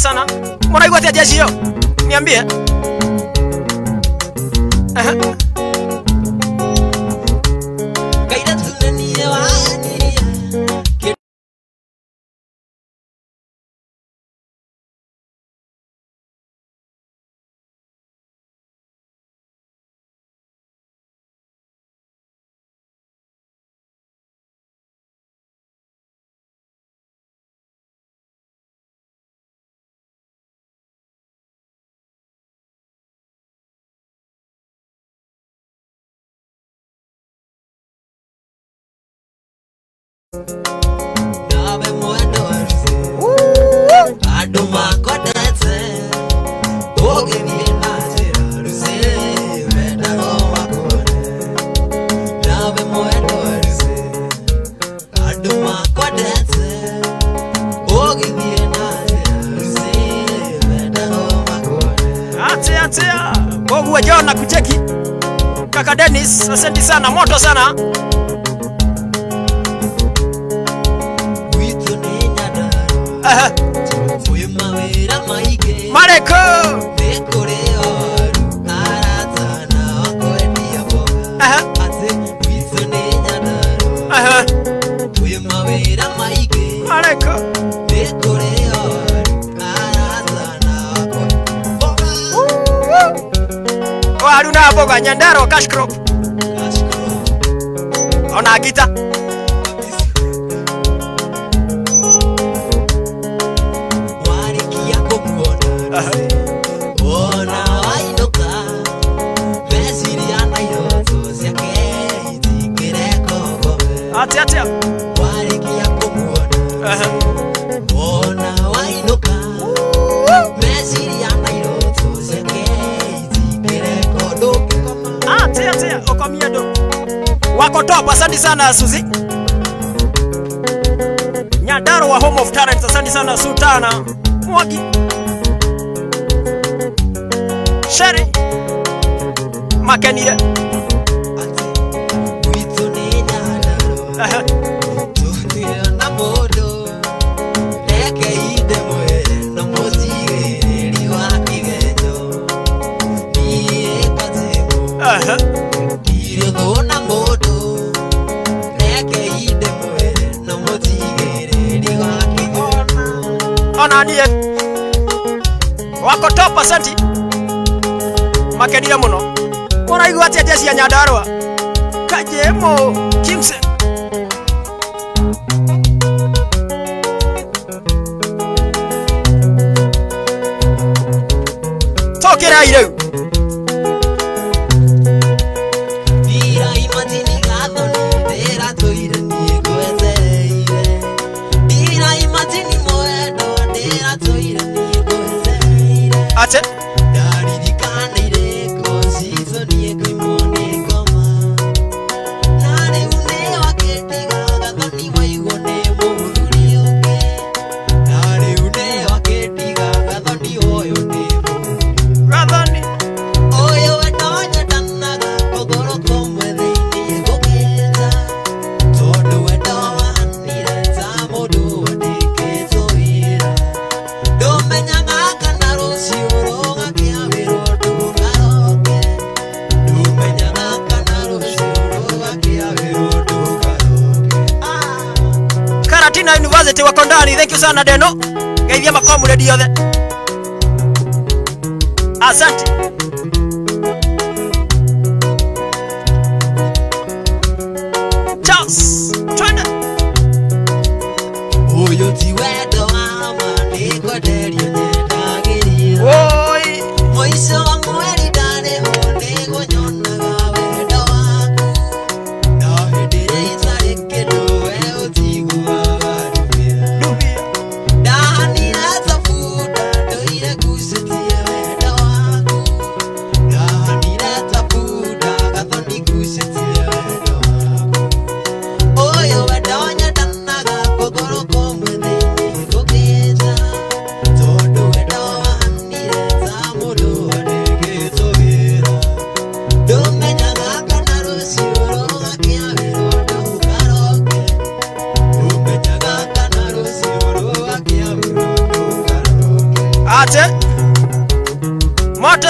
sana sana. Mnaigwa tia jeshi hiyo? Niambie. Kaida tunanielewa. Nabe muendo arse. Aduma kodetse. Oge viena arse. Veda no wakone. Nabe muendo arse. Aduma kodetse. Oge viena arse. Veda no wakone. Atia. Bogu wa John na kucheki. Kaka Dennis, asante sana, moto sana. Mareko Haruna boga Nyandaro cash crop. Ona gita Atia. Wariki ya kumuona. Ona wainuka. Mesiri ya nairoto zeke. Zikireko doki kama. Atia. Okomiedo. Wako top, asante sana Suzi. Nyandaro wa Home of Talent, asante sana Sultana. Mwagi. Sherry. Makenire. Tunia na modo Leke ide mwe Na mozige Liwa kigejo Niye kazemo Kirego na modo Leke ide mwe Na mozige Liwa kigejo Ona niye Wako top asanti Makenire muno Mora igu atia jesi ya Nyandarua Kajemo Kimse Tokera ireu Dira imagini gato ni Dera toire ni goezeire Dira imagini moedo Dera toire ni goezeire Ate Dari di kanire Kosizo ni eko imone koma Nare une waketi gaga Ni waigone mohuri oke Nare une waketi gaga Ni oyone Radhani Oyo wedoja tanaga Kogoro komwe dhini egokeza Todo wedowa hanire Zamodu wadikezo ira Domenya ngaka na rosi uroga kia virodu karoke Domenya ngaka na rosi uroga kia virodu karoke Karatina University wako ndani. Thank you sana Deno. Gaivia makomu redio the. Asante. Charles. Twende. Oyo tiwedo ama niko derio nyedagiri Oi. Moiso wangu elidane Nego nyona gawedo waku Na hedire itarekedo Eo tigu wagadubia Dubia. Dani leza fuda Doire kusetia wedo waku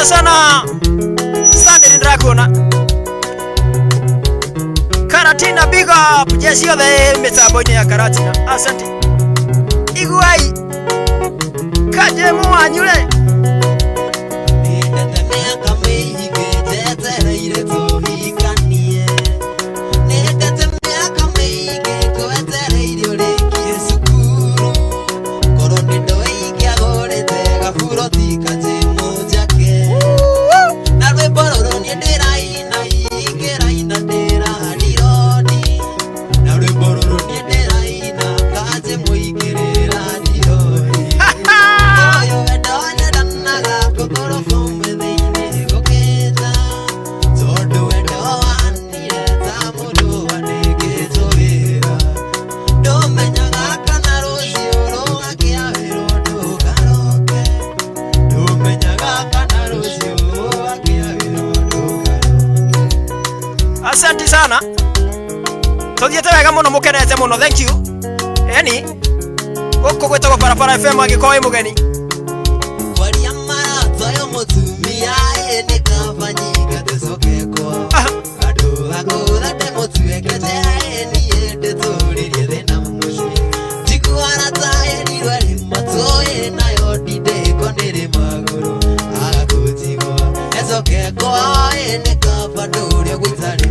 Asante sana Stanley Ndrakona Karatina big up Jesse the metaboni ya Karatina. Asante Iguai Kaje muanyule Asante sana. Tothiete wega muno mukenete muno. Thank you. Eni goko gwetagwo Barabara FM agikoi mugeni. Waria mara toyo mutumia ene kafanyika tesokeko. Ado agora demo tuekete eni ende toririe thina muci. Tikuara tae ni rwari matoe na yodide konere maguru. Agakutigwa esokeko ene kafadoria gwitari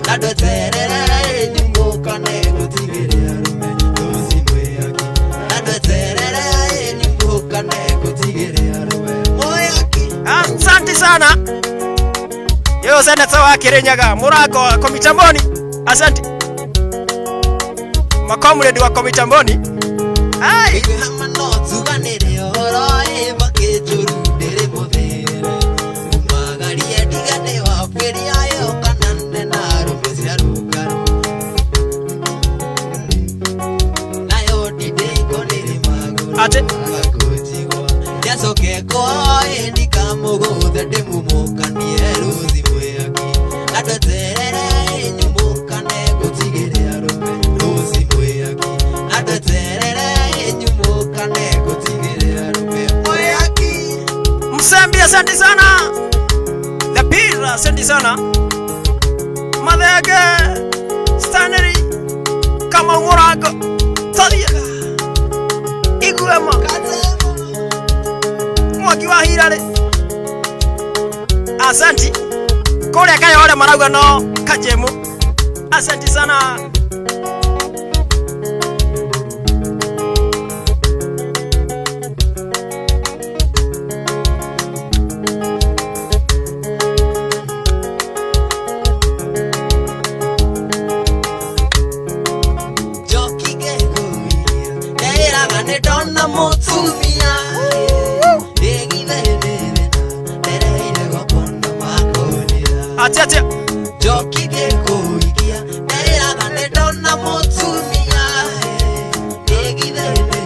Nado terere nyumbuka nego tigere arume Rozi mweyaki Nado terere nyumbuka nego tigere arume Mweyaki Asante sana. Yo seneta wa Kirinyaga Murago Komitamboni. Asante Makomredi wa Komitamboni. Ai Hama no tuganire oro eba kejuru dere modere Umagari edigane wa peri ayo kanande na Ate Yasoke koi nikamugo dede mumukanie Rozi mweyaki Nado terere nyumukane kutigere arume Rozi mweyaki Nado terere nyumukane kutigere arume Mweyaki Msembi asante sana. The Pira asante sana. Madhege Stanley kama Murago Todhiega Iguema Mwaki wa Hirare. Asante Kore kaya wale maragwa no Kajemu. Asante sana. Donna motumia Degi vene Dereire wakona makonia Ate Joki geko ikia Deira vane donna motumia Degi vene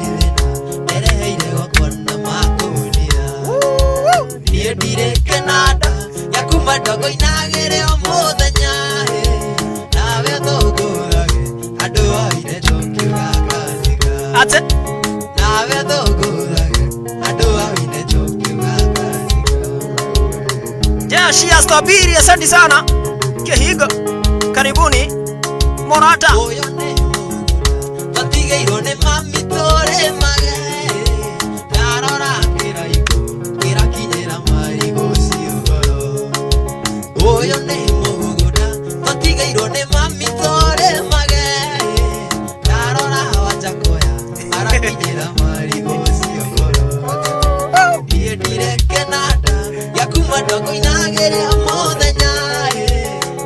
Dereire wakona makonia Niye dire kenada Yakuma dogo inagere omodanya Nawe togorage Adoa ine joki wakasiga Ate Jashia Stabiri asante sana. Kehigo karibuni Morata. Oyo ne Tatige irone mami tore mage Narora kira iko Kira kinyera marigo siugoro Oyo ne mogoda Tatige irone mami tore mage Narora wachakoya Ara kinyera marigo siugoro Iye dire kenada Yakuma dogo inagere amodanya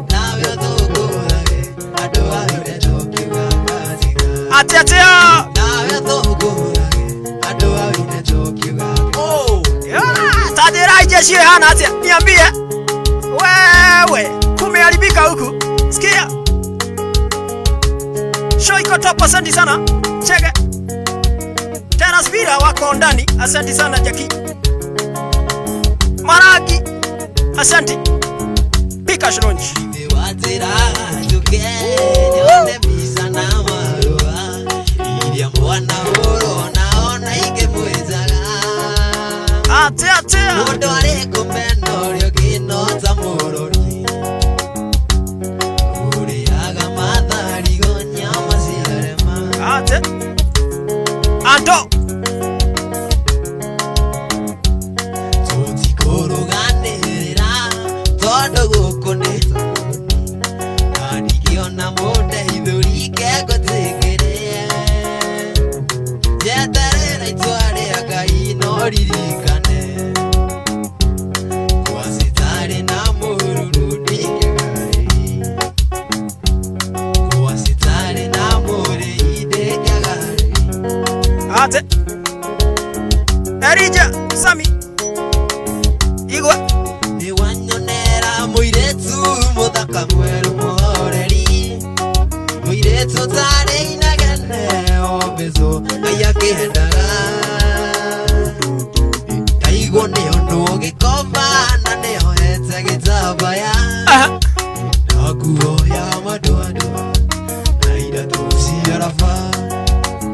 Nawe otogorage Adoa ire joki wakaziga Ate Nawe otogorage Adoa ire joki wakaziga Oh Tadira jeshi hana ate. Niambie wewe kumeharibika huku. Sikia Show iko top. Asante sana. Cheke Terasbira wako ndani. Asante sana Jaki Maragi. Asante Pika Shronji Watira juke Nyone bisa na marua Ilia mwana horo Naona ike mwezaga Ate wike gutigire yeterera itware agai no ririkane kwasitari na mururudi kwasitari na muri ide gagari ate Erija Sami Igwa ni wanyonera muiretu muthaka mweru muhoreri muiretu tare inagane obezo ayakendaga kaigo ni ondo gikoma na ne ohete gitabaya naguoya madoado naida tusiarafa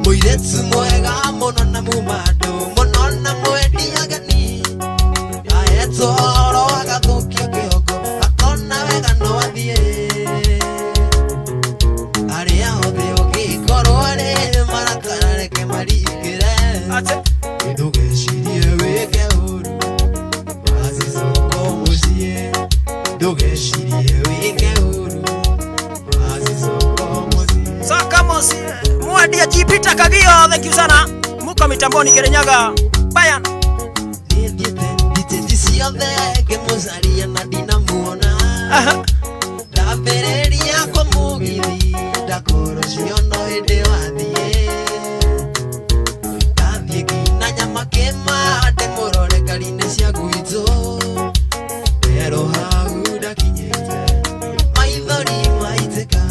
muiretu mwega mono na mumado mono na mwediagani aetoro agathukio kioko akona wega no athie aria othe ugikorwo ari marakarareke marikire ndugecirie wike uru azizoko mucie ndugecirie wike uru azizoko mucie Saka mosi Mwadia Jipita Kagio. Thank you sana Muka mitamboni Kirinyaga Bayan Dite que muzaria na dinamuona Dabereria como gidi da corrosiono e de wadie Tadie kina nyama kema de morore karine cia guito Pero hauda kinyete maithori maiteka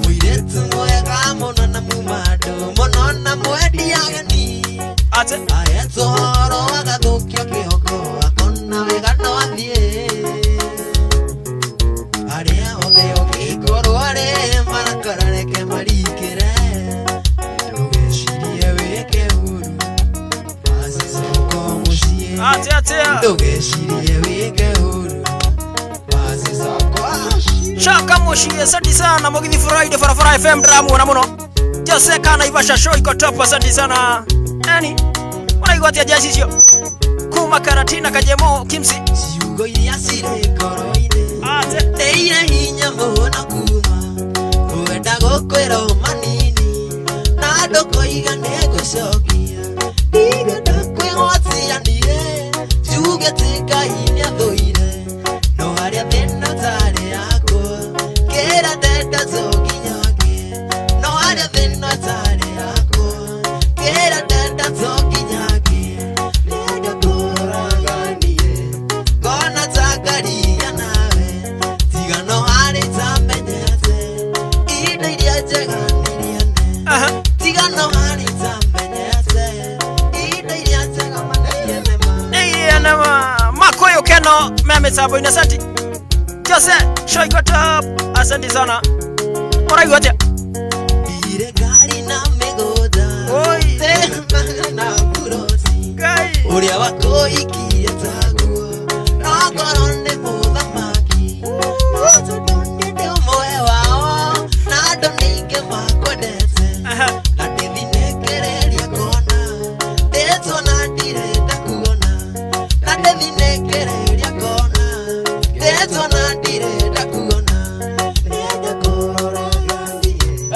Muiretu mwega mono na mumado mono na mwedi ageni Ate aetoro agathukio kioko akona wega no athie aria othe ugikorwo ari marakarareke marikire ndugecirie wike uru azizoko mucie Ate ndugecirie wike uru azizoko Shaka moshi asante sana Mugithi Friday Farafara FM dramu na muno Jose kana Ivasha show iko top asante sana Ani Wanaigwatia jasisio Kuma Karatina Kajemo Kimsi Siugo iria sire koroine Ate Teire hinya mbona kuma Uenda gokwero manini Nado koiga nego shokia Iga da kwe hotia niye Chuge tika hinya dhoire No haria thena tare yako Kera teta zoki nyake No haria thena tare yako Kera teta zoki nyake Nega koraganie Kona takaria nawe Tiga no haria tamenyete Ida iria jega niriane Tiga no haria tamenyete Ida iria jega maniriane ma Hey anama Makoyo Keno Meme Sabo Inasati Jose show iko top asante sana Wanaigwatia Ire gari na megoda Oi Tema na buroti Kai Uria wako ikiye taguo Nokorone muthamaki Oto donde de umoe wao Nado nige makodete Na divine kereria kona Teto na direta kuona Na divine kereria kona Teto na direta kuona Nede korora gandie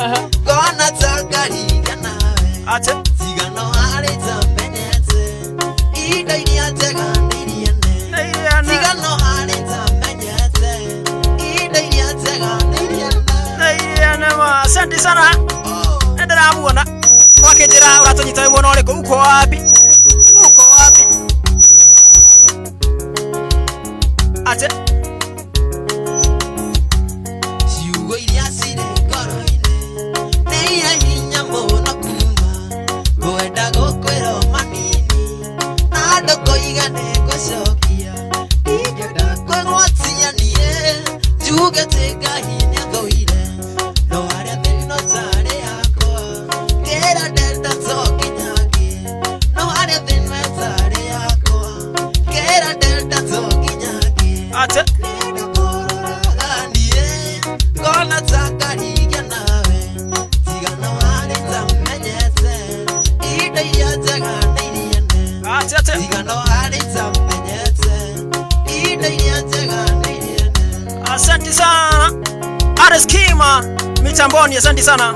Kona takariga nawe Ate Tiga no hari tamenyete Ida iria tega niriane Hey ana Tiga no hari tamenyete Ida iria tega niriane Hey anama asante sana Endera muona Wakejira uratonyita muona ole uko wapi Uko wapi Ate Siugo iria sire koroine Neia hinya mbona kuma Goenda gokwero manini Nado koiga nego shokia Igeda kwe gwatia niye Chuge tega hinya dhoire No haria thino tare yako Kera delta toki nyake No haria thino tare yako Kera delta toki nyake Ate Nega korora gandie Kona takariga nawe Tiga no haria tamenyete Ida iria tega niriane Ate Tiga no haria tamenyete Ida iria tega niriane Asante sana Areskima mitamboni, asante sana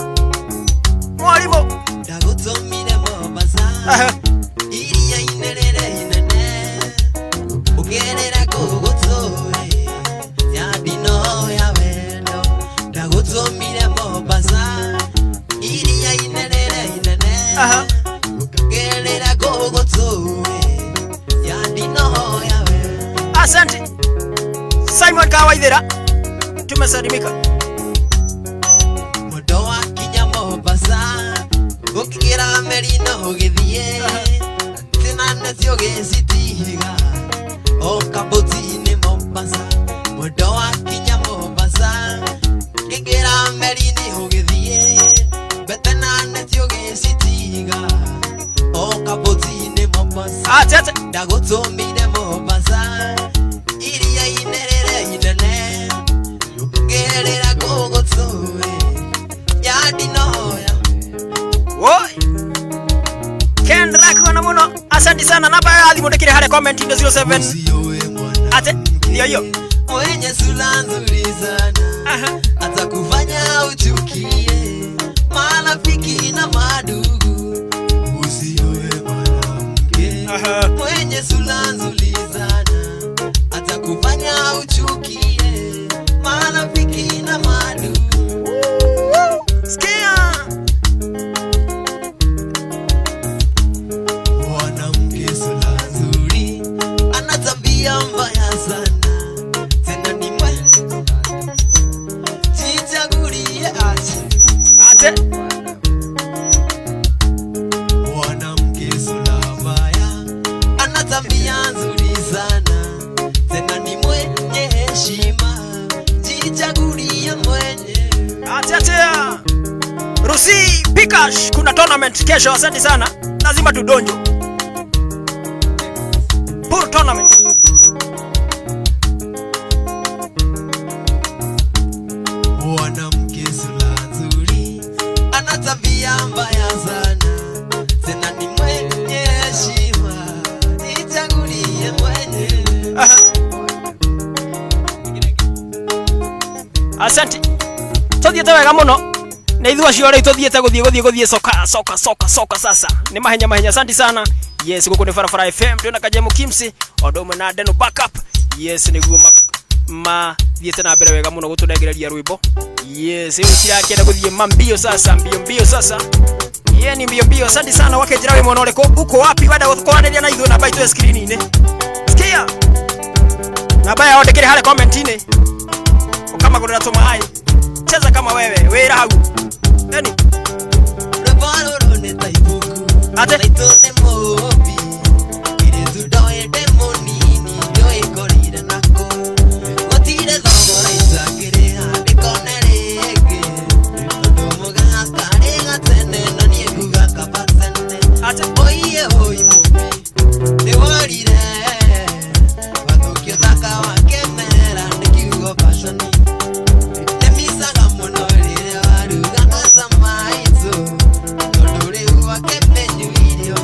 mwalimu. Ndagutumire Mombasa iria inene inene ugerera kugutoe yadino ya wendo. Ndagutumire Mombasa iria inene inene ugerera kugutoe yadino ya wendo. Asante Simon Kawaithira, tumesalimika. Mudo wa kinya Mombasa ukigira merino ugithie tina necio gicitiga okabutini Mombasa. Mudo wa kinya Mombasa ukigira merini ugithie betena necio gicitiga okabutini Mombasa. Atete Ndagutumire Mombasa iria inene inene ugerera kugutoe yadino ya woi Kendra kuna muno, asante sana. Namba ya adhi mundekire hale comment ndio 07 ate ndio hiyo mwenye sura nzuri sana atakufanya uchukie marafiki na madugu. Usioe mwanamke mwenye sura nzuri sana atakufanya uchukie marafiki na madugu. Sikia mwanamke sura nzuri ana tabia mbaya sana tena ni jichagulie ate mwanamke sura mbaya ana tabia nzuri sana tena ni mwenye heshima jichagulie mwenye ate Rusi Pikash, kuna tournament kesho, asante sana. Lazima tudonjo pool tournament. mwanamke sura nzuri ana tabia mbaya sana tena ni mwenye heshima jichagulie mwenye. Asante tuthiete wega muno na ithua ciore tuthiete guthie soka sasa ni mahenya. Asante sana. Yes, guko ni Farafara FM tuna kajemu kimsi odome na deno backup. Yes, niguo ma thiete na mbere wega muno gutunegereria rwimbo. Yes, hiyo yake na guthie mbio sasa, mbio sasa. Yeni mbio. Asante sana wake jirawe mwanole ko uko wapi wada kuandalia na ithua na baito screen ine. Sikia na baya ondekere hale comment ine kama kuna tuma hai cheza kama wewe wera hau nani Rebalo ne taibuku ate itone mobi ile tudoe demonini doe korira nako otire dogora izakire ande konerege tomo gakare gatene nani ekuga kapatene ate oye mobi de warire bakokyo taka wakemera nekiugo passion nemisaga monore waruga kasamaizo tondore wake penyu video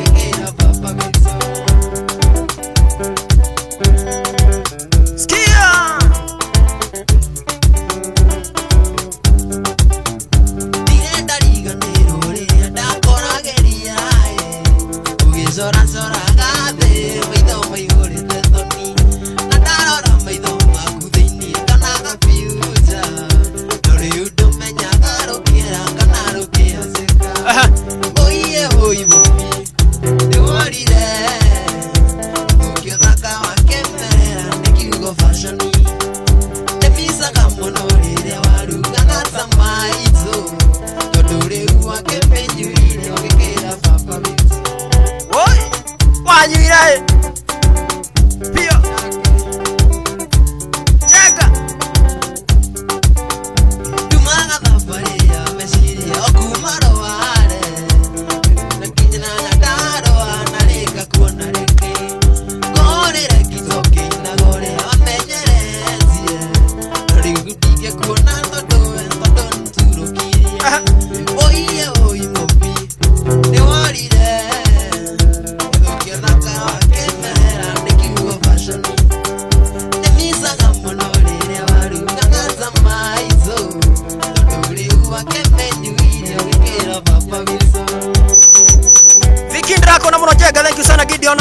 Vikindra kona muno jega, thank you sana Gideon.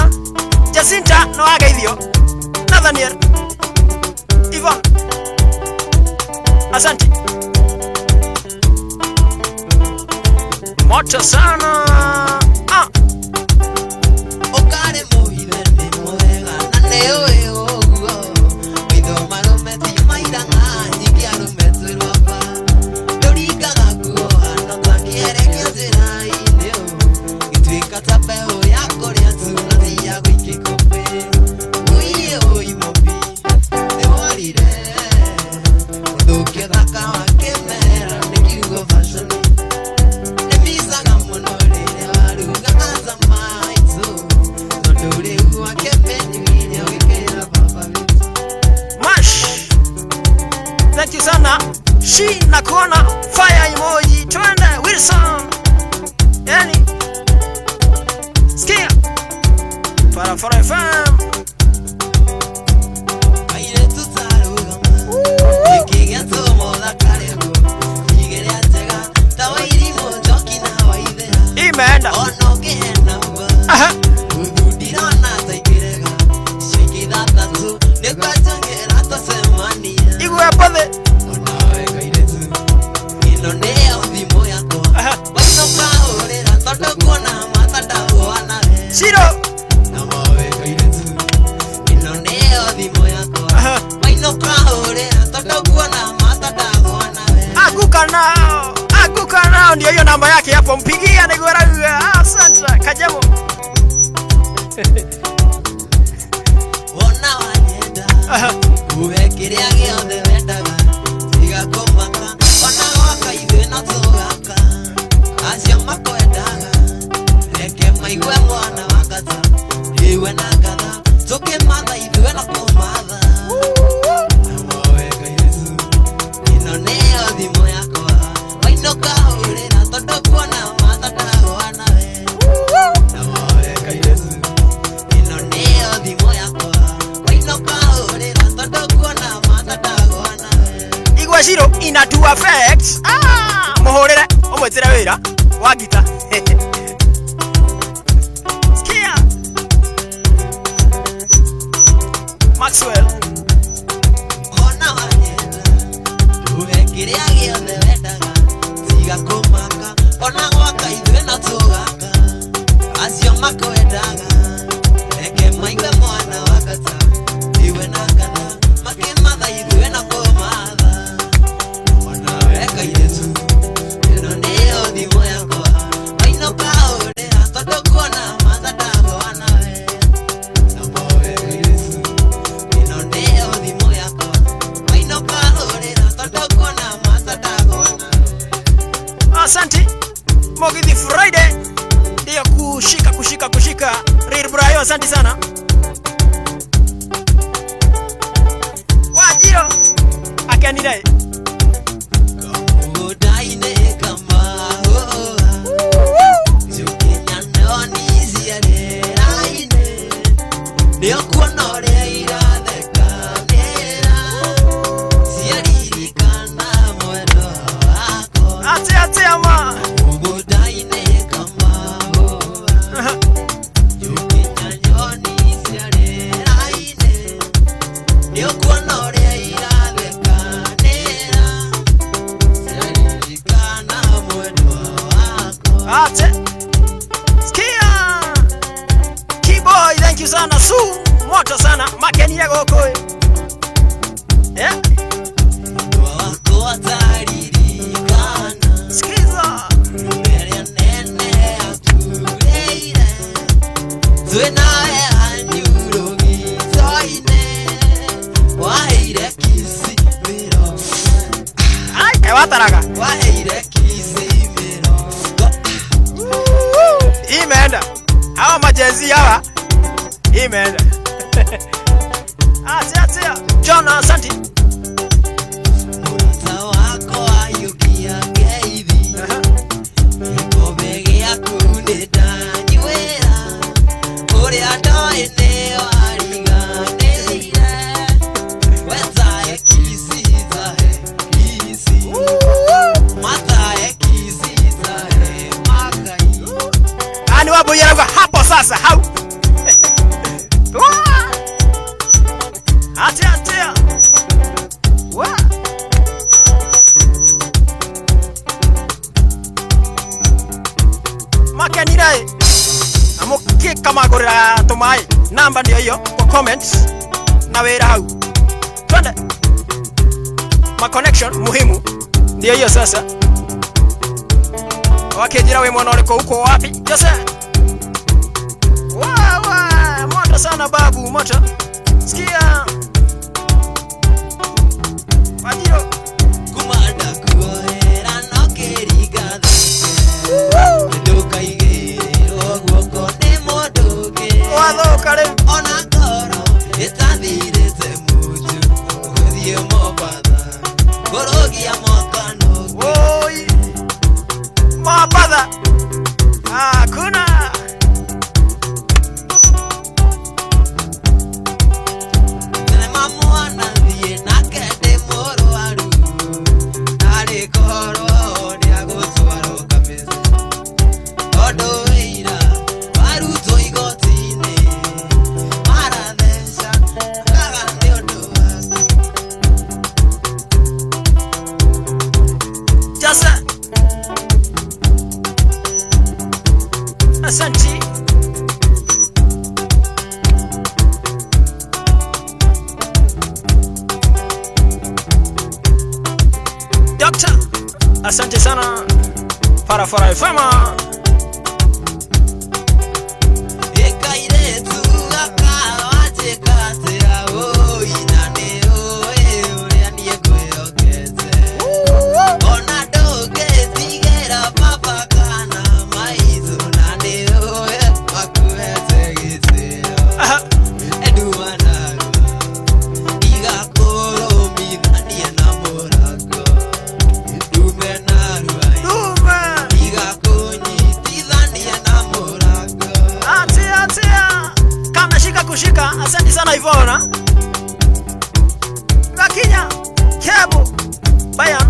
Jacinta no aga hivyo. Nathaniel. Ivan. Asante. Moto sana. Okare muhire ni mwega na neo eo Wido marume ti mairanga Nyiki arume tuirwapa Dorika gakuo hano kwa kierekea zirai neo Gituika tapeo yako ria tunati ya gwikikope Uiye ui mobi Ewarire Uduke dhaka wake mera Nikiugo fashion Nemisaga monore Waruga azama ito Nodore uwa kemeni Wine wikera papa vitu Mash. Thank you sana. She na kona fire emoji. Twende Wilson. Yani. Skia. Farafara FM. Aire tutarugama Ikigia tomoda karego Igere atega Tawairi mojoki na waidea Imeenda. Ono gena mba Aha. Ududirona taikirega Shiki datatu Nekwa jangera tosemania Igu ya pade. Onawe kairetu Ino nea udhimo yako Aha. Waino kaorera Toto kuona matata uanawe Shiro. Namawe kairetu Ino nea udhimo yako Aha. Waino kaorera Toto kuona matata uanawe Aguka nao. Aguka nao ndio hiyo namba yake hapo. Mpigia nigwera. Asante. Kajemo. Ona wanyenda Aha. Uwe kiria giothe wendaga Tiga kumaka Ona waka ithuĩ na tũgaka Acio makwendaga Reke maigue mwana wa ngata Iwe na ngatha Tũkĩmatha ithuĩ na kũmatha Namowe Yesu Ĩno nĩyo thimũ yakwa Wainũka ũrĩra tondũ kuona matha ndagwa nawe Namowe Yesu Ĩno nĩyo thimũ yakwa Wainũka ũrĩra tondũ kuona matha ndagwa nawe Igwa Shiro ina to affect. Muhurire umwetira wira wa gita. Skia. Maxwell. Ona wanyenda Uwe kiria giothe wendaga Tiga kũmaka Ona gwaka ithuĩ na tũgaka Acio makwendaga Reke maigue mwana wa ngata Iwe na ngatha Makĩmatha ithuĩ na kũmatha Ona weka iretu Ĩno nĩyo thimũ yakwa Wainũka ũrĩra tondũ kuona matha ndagwa nawe Namowe Yesu Ĩno nĩyo thimũ yakwa Wainũka ũrĩra tondũ kuona matha ndagwa nawe Asante. Mogithi Friday. Ndio kushika. Real Brayo, asante sana. Wajiro. Akanidai. Kamudaine kama hoa Tukinya noni ziareraine Ndio kuona ũrĩa irathekanĩra Ciaririkana mwendo wako Ate ama. Kamudaine kama hoa Tukinya noni ziareraine Ndio kuona ũrĩa irathekanĩra Ciaririkana mwendo wako Ate. Skia. Keyboy, thank you sana. Su. Moto sana. Makeni yako koi. Yeah. wako wataririkana Skiza. Mbere nene atureire Twe nawe anyurugizoine Waheire kisi mĩrongo Ai, kewataraga. Waheire kisi mĩrongo Imeenda. Hawa majenzi hawa. Imeenda. Atia. John, asante. Murata wako makenire amukika magurira tumai. Namba ndio hiyo kwa comments na wera hau. Twende. Ma connection muhimu ndio hiyo sasa. Wakijira we mwana uliko huko wapi? Jose. Wawa, moto sana babu, moto. Sikia. Wajiro. Kumanda kuoera no kerigatha. Nduka igero guoko ne modoke. Watho kare. Ona koro estathirite mutu. Uthie mobadha. Gorogia mokano. Oi. Mabadha. Kuna. Asante. Doctor, asante sana. Farafara FM. Ekaire tu akawa tekatera o inane o ore anie koyokete. Ona doge tigera papa kana maizo nane o makuete gitero. Eduana iga koro mi dania namorako. Dumenaru ai. Iga konyi tidania namorako. Atia. Kama shika kushika. Asante sana Ivona. Gakinya. Kebu. Bayan.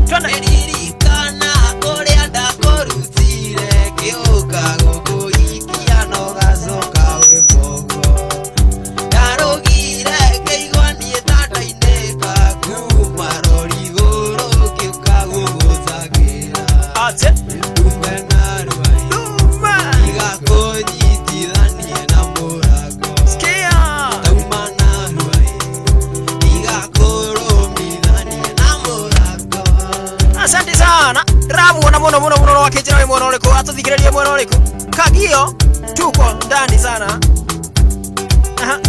Twende. Eririkana korea ndakorutire kiuka gukuikia no gacoka wikogo. Ndarugire ngeigwanie tata-inĩ kuma rori igũrũ kiuka gũgũthagira. Ate. Ndume na rwai iga kũnyitithanie na mũrango. Sikia. Tauma na rwai iga kũrũmithanie na mũrango. Asante sana. Ramu na muno wakijira we mwana uliko. Atuthikirerie mwana uliko. Kagio tuko ndani sana. Aha.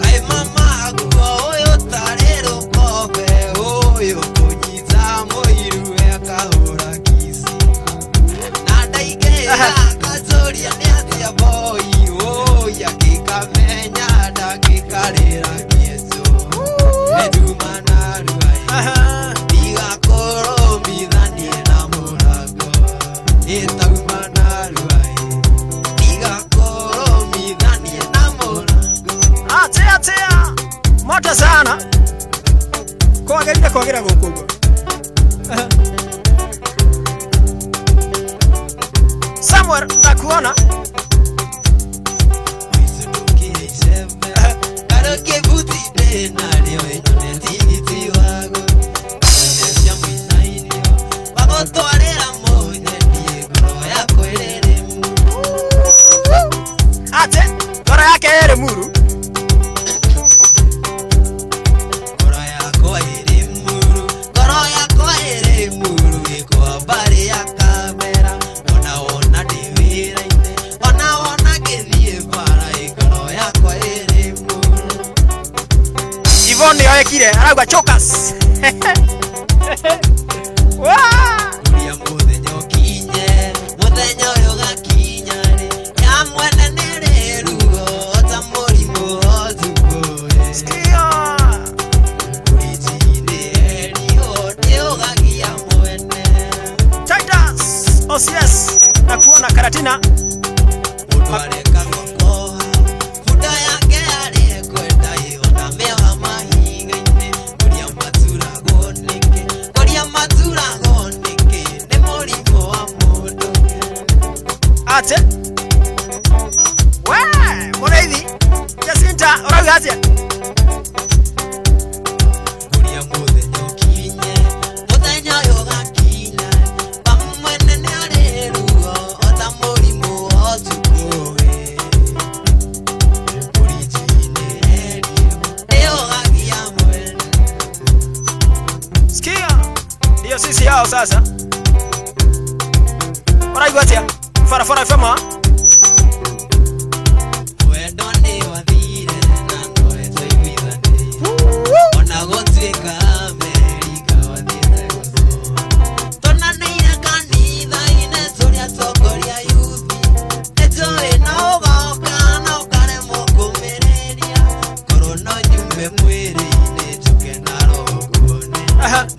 Kai mama guo oyo tarero kobe oyo kunyita moiru akahora kisi. Na ndaigera kazoria ni atia boy oya kikamenya ndagikarira kieso. Eduma na ruai Aha. iga koro mithanie na mũrango. Itauma na ruai iga koro mithanie na mũrango. Atia. Moto sana. Kwagira gukugo. Samuel ndakuona. Ate. Dora yake ere muru. Ivone yoekire. Arauga chokas. Waa. Sikia. Titus. OCS. Nakuona Karatina. Ate. Wee. Mwana hivi. Jacinta. Orauga atia. sisi yao sasa. Wanaigwatia Farafara FM. Wendone wathire na ngoe twaiguithane. Ona gũtuĩka Amerika wathire gũthoma. Tonanĩire kanitha-inĩ tũrĩa tongoria yuthi. Nĩtũĩ no ũgoka na ũkaremwo kũmĩrĩria. Korwo no nyume mwĩrĩ-inĩ njuke na roho nguone.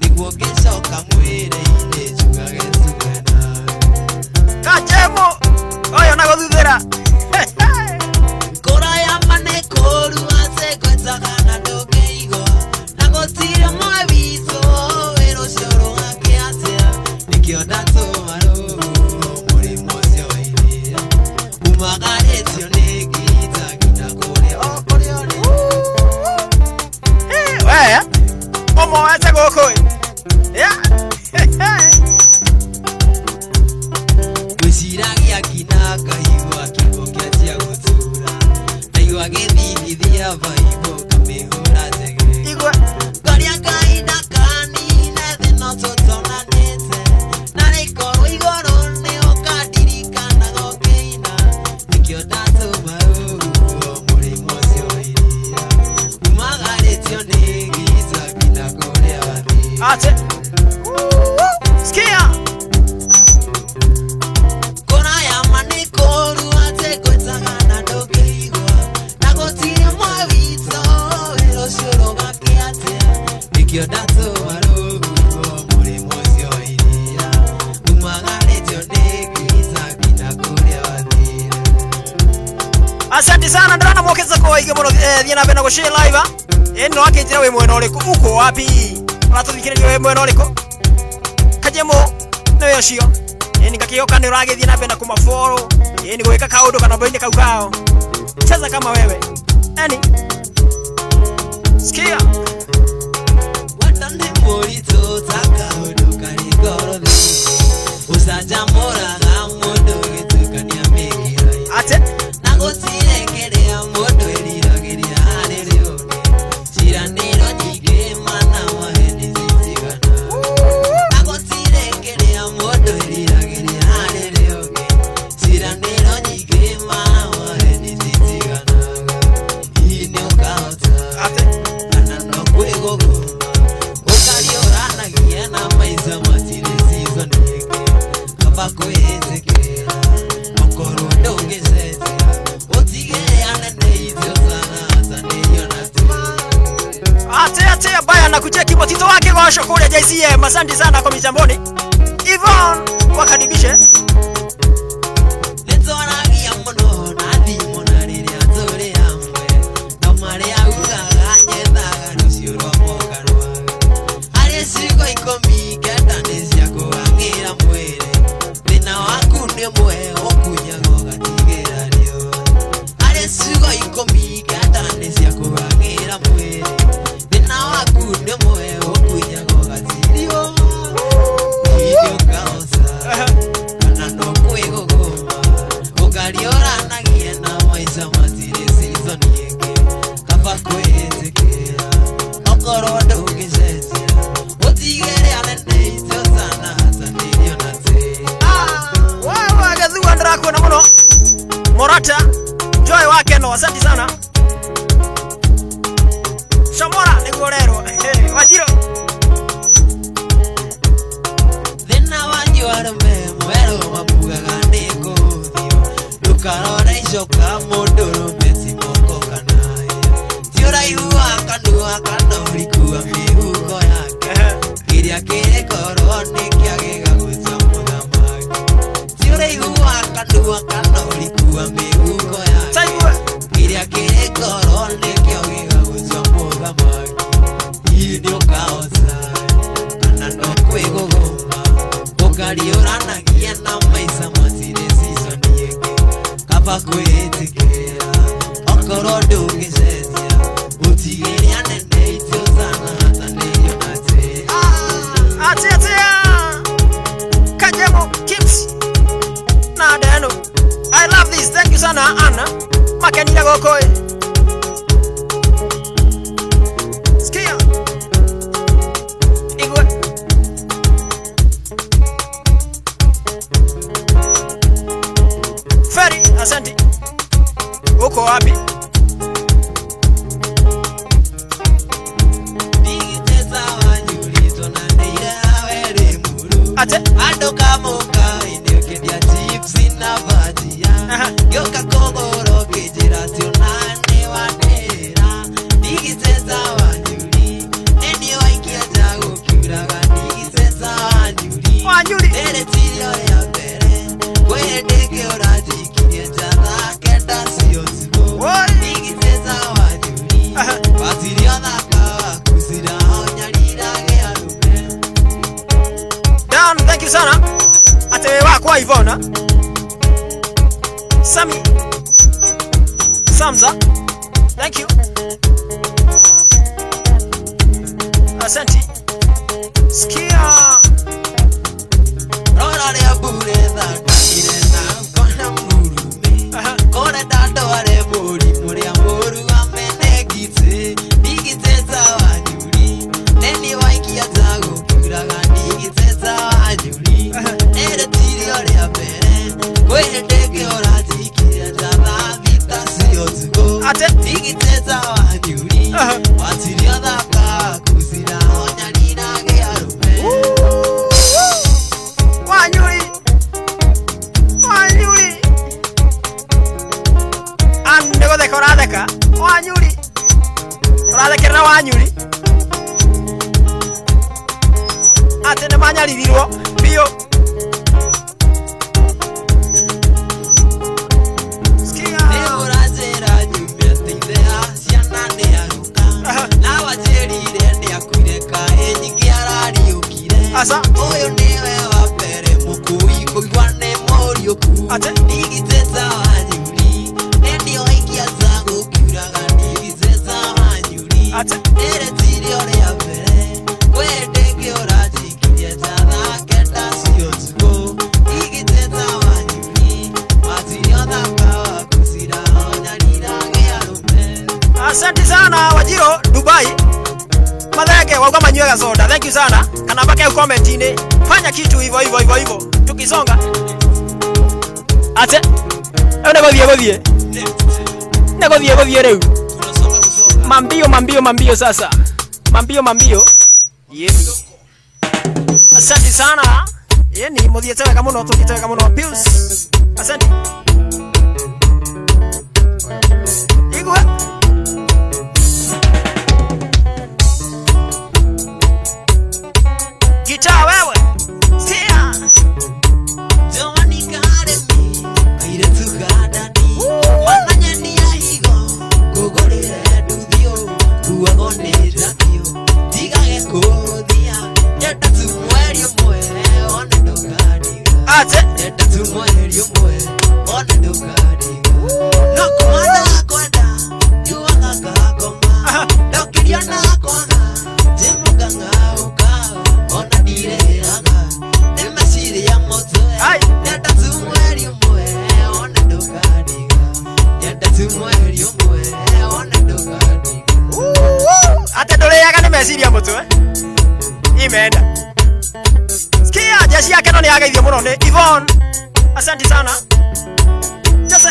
Nĩguo ngĩcoka mwĩrĩ-inĩ njugage njuge nawe. Kajemo oyo na gũthuthĩra. Koraya mane koru ase kwetaka na ndũngĩigua. Na gũtirĩ mawitũ wĩra ũcio rũgakĩatĩra. Nĩkĩo ndatũma rũhuho mũrĩmo ũcio wa iria. Umagarĩtio nĩ ngita nginya kũrĩa kũrĩa ũrĩ. We Momo wete gũkũ. Ngwĩciragia nginya ngaigua kiugo kĩanjia gũtura. Ndaigua gĩthingithia vaibũ ngamĩhũra njege. Igwe Ngoria Ngai ndakanine thĩ no tũtonanĩte. Na rĩkorwo igũrũ nĩ ũkandirikanaga ũkĩina. Nĩkĩo ndatũma rũhuho mũrĩmo ũcio wa iria. Umagarĩtio nĩ ngita nginya kũrĩa wathire. ate. Skia. Koraya mane koru ate kwetaka na ndũngĩigua. Na gũtirĩ mawitũ wĩra ũcio rũgakĩatĩra. Nĩkĩo ndatũma rũhuho mũrĩmo ũcio wa iria. Umagarĩtio nĩ ngita nginya kũrĩa wathire. Asante sana ndana mwokeza kwa ige muno thiĩ na mbere na gũshare live. No akĩnjĩra wĩ mwena ũrĩkũ uko wapi? Ũratũthikĩrĩria wĩ mwena ũrĩkũ? Kajemo nĩwe ũcio. Nikakioka ni ũragĩthiĩ na mbere na kũmafollow. Ni gwĩka kaũndũ kana boine kau kao. Cheza kama wewe. Skia. Watande mũritũ ta kaũndũ karĩ ngoro thĩ. Ũcanjamũraga mũndũ ũgĩtuĩkania mĩkĩra. Ate. Na gũtirĩ kĩrĩa mũndũ eriragĩria harĩ rĩũngĩ. Ciĩranĩro nyingĩ mana maheni citigana. Na gũtirĩ kĩrĩa mũndũ eriragĩria harĩ rĩũngĩ. Ciĩranĩro nyingĩ mana maheni citigana. Hihi nĩũkahota Ate. kana no kwĩgũgũma. Ũkariũranagia na maica matirĩ season ĩngĩ. Kaba kwĩĩtĩkĩra okorwo ndũngĩcenjia. Ũtigĩrĩane nĩ icio sana hata nĩiona tena. Ate baya na kucheki motito wake gosho kule JCM. Asante sana kwa mitamboni. Yvonne wakaribishe. Nĩtwaragia mũno na thimũ na rĩrĩa tũrĩ hamwe. Na marĩa ugaga nyendaga rũciũ rwamoka rwaga. Harĩ ciugo 10 kenda nĩ cia kũhang'ĩra mwĩrĩ. Thĩna waku nĩ ũmwe ũkunyagwo gatigĩra riũa. Harĩ ciugo 10 kenda nĩ cia kũhang'ĩra mwĩrĩ. Thĩna waku nĩ ũmwe ũkunyagwo gatigĩra riũa. Hihi ũkahota kana no kwĩgũgũma. Ũkariũranagia na maica matirĩ season ĩngĩ. Kaba kwĩĩtĩkĩra okorwo ndũngĩcenjia. Ũtigĩrĩane nĩ icio sana hata nĩiona tena. Wewe gathua ndirakuona muno. Morata Joy wake no asante sana. Shamora niguo rero. Wajiro. Thĩna wanyu arũme mwerũ mamugaga nĩ ngũthio. Ndũkarore icoka mũndũrũme ti moko kana ĩ. Ti ũraihu wa kanua kana ũriku wa mĩhuko yake. Kĩrĩa kĩrĩ korwo nĩkĩagĩga gwĩta mũthamaki. Ti ũraihu wa kanua kana ũriku wa mĩhuko yake. Taiwe. Kĩrĩa kĩrĩ korwo nĩkĩagĩga gwĩta mũthamaki. Hihi nĩũkahota kana no kwĩgũgũma. Ũkariũranagia na maica matirĩ season ĩngĩ. Kaba kwĩĩtĩkĩra okorwo ndũngĩcenjia. Ũtigĩrĩane nĩ icio sana hata nĩiona tena. Ate. Kajemo Kips. Na deno. I love this. Thank you sana Anna. Makenira goko. Skia. Igwe. sana. Sami Samza, thank you. Asante. Sikia Rora le abure da irena kona murume. Kona dato are muri muri amoru amenegitse. Digitse zawanyuri. Neni waiki atago kuraga digitse zawanyuri. Ere tiri ore apere. Kwendeke orati kirata vita siyozugo. ate Digitse zawanyuri. Watiri adaka kuzira onyalina ge arume. Wanyuli ande go decoradeka Wanyuli oradekera Wanyuli ate ne manyalirwo bio. Sikia Neburazera nyumya tindea siana ne aruka. Nawajerire ndi akwireka enyingi arariukire. asa Oyo niwe wapere mukui kuigwane morioku. ate Digiteza wanyuri. Neni oikia zangu kiuraga digiteza wanyuri. ate Nere tiri ore apere. Kwendeke orajikirie jana kenda siyotuko. Digiteza wanyuri. Watiri odhaka kusira onyalira ge arume. asante sana Wajiro Dubai Madhege wauga manywega soda. Thank you sana. Kana baka comment ine. Fanya kitu hivyo tukisonga. Ate Nagodhie leo. Mambio sasa. Mambio. Yeni. Asante sana. Yeni mudhieteka kama uno tukiteka kama uno Pius. Asante. Igwa. Gitaa wewe. Sikia. Jomani karemi, aire tukadani. Wananyani ya higo, kugorire dudio, kuagone radio. Digage kodhia, nyeta tumweri umwe, one dogadiga. Ate Nyeta tumweri umwe, one dogadiga. No kumanda kwenda, yuwaka kakoma. Dokiria na kwanga, jemuganga ukao, ona direaga. Nemesiri ya motoe. ai Nyeta tumweri umwe, one dogadiga. Nyeta tumweri umwe, one dogadiga. ate ndoreaga nĩ meciria mũtwe imeenda. Sikia jeshi yake no nĩ yageithio mũno nĩ Yvonne. Asante sana. Jose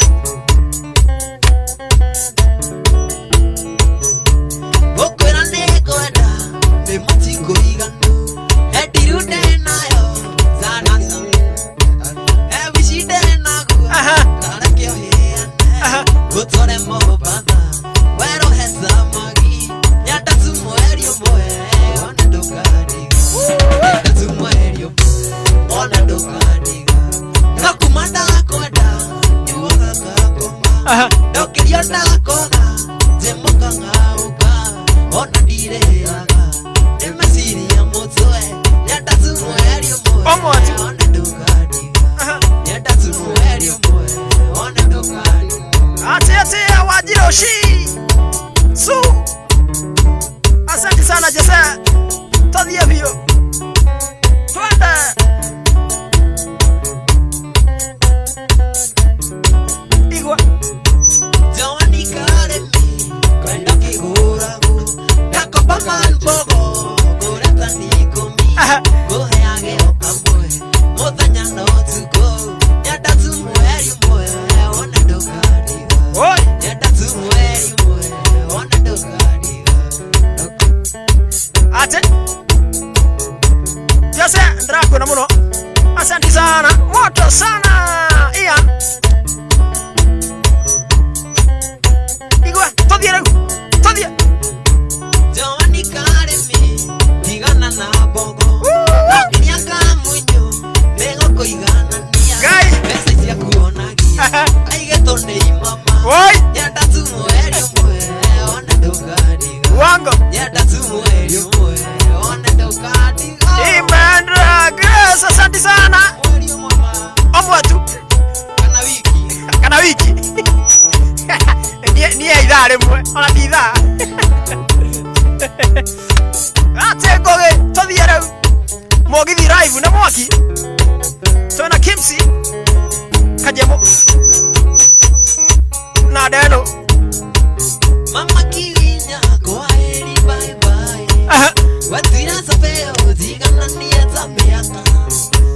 Gokwera nekwenda, nematiko iganu. Edirude nayo, zanasa. Ebishide nagu, karakio hiane. Gutore mobana, wero heza magi. Nyata tumweri umwe, one dogadiga. Nyata tumweri umwe, one dogadiga. Nakumanda kwenda, yuwaka kakoma. Dokiria na koga, zemuka ngauka. Ona direaga, nemesiri ya motoe. Nyata tumweri umwe, Omwatu. one dogadiga. Nyata tumweri umwe, one dogadiga. ate Wajiro shi su. Asante sana Jose. Tadhia bio. Twende. Igwa Jawani karemi, kwenda kiguragu. Nakopa malbogo, kureta nikomi. Goheage okamwe, muthenya no tuko. Nyata tumweri umwe, one dogadiga. oi Nyata tumweri umwe, one dogadiga. ate Jose ndrakuna muno. Asante sana moto sana Ian. Igwa todhia Jawani karemi, tigana na bogo. Nakinya kamunyo, nego kuigana nia. Gai. Pesa cia kuonagia, aigeto ni mama. oi Nyata tumweri umwe, one dogadiga. wango Nyata tumweri umwe, one dogadiga. imeenda. Grace asante sana. Mweri umwe ma. Omwa ate goge tothiere mogithi live na mwaki tona Kimsi Kajemo na Deno Mama Kilinya kwa heri bye bye. Watira sapeo zigana nieta miaka.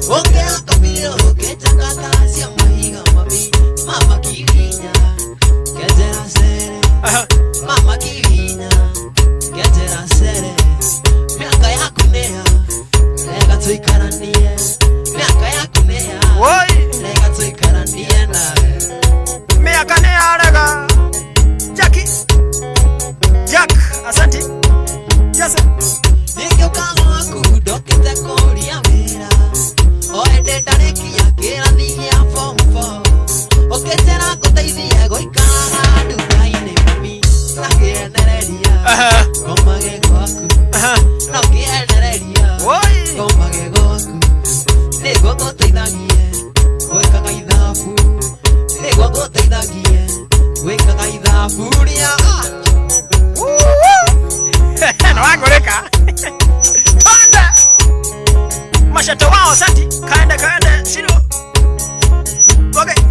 Ongea kabilo kechakata sia mahiga mami. Mama Kilinya kejera sere. Mama Kilinya kejera sere. Miaka yako nea lega tuikaranie. Miaka yako nea lega tuikaranie nawe. miaka nea lega Jack, asante. Yes. Nikyo kama kudokita koria vera. Oede dareki ya kera ni ya form 4. Oketera koteithia goikara dukaine mami. Nakienereria. Komage gwaku. Nakienereria. Komage gwaku. Nego goteithagie. Goikaga ithabu. Nego goteithagie. Goikaga ithabu ria. No angoreka. Tonda. Mashato wao santi. Kaende shiro. Okay.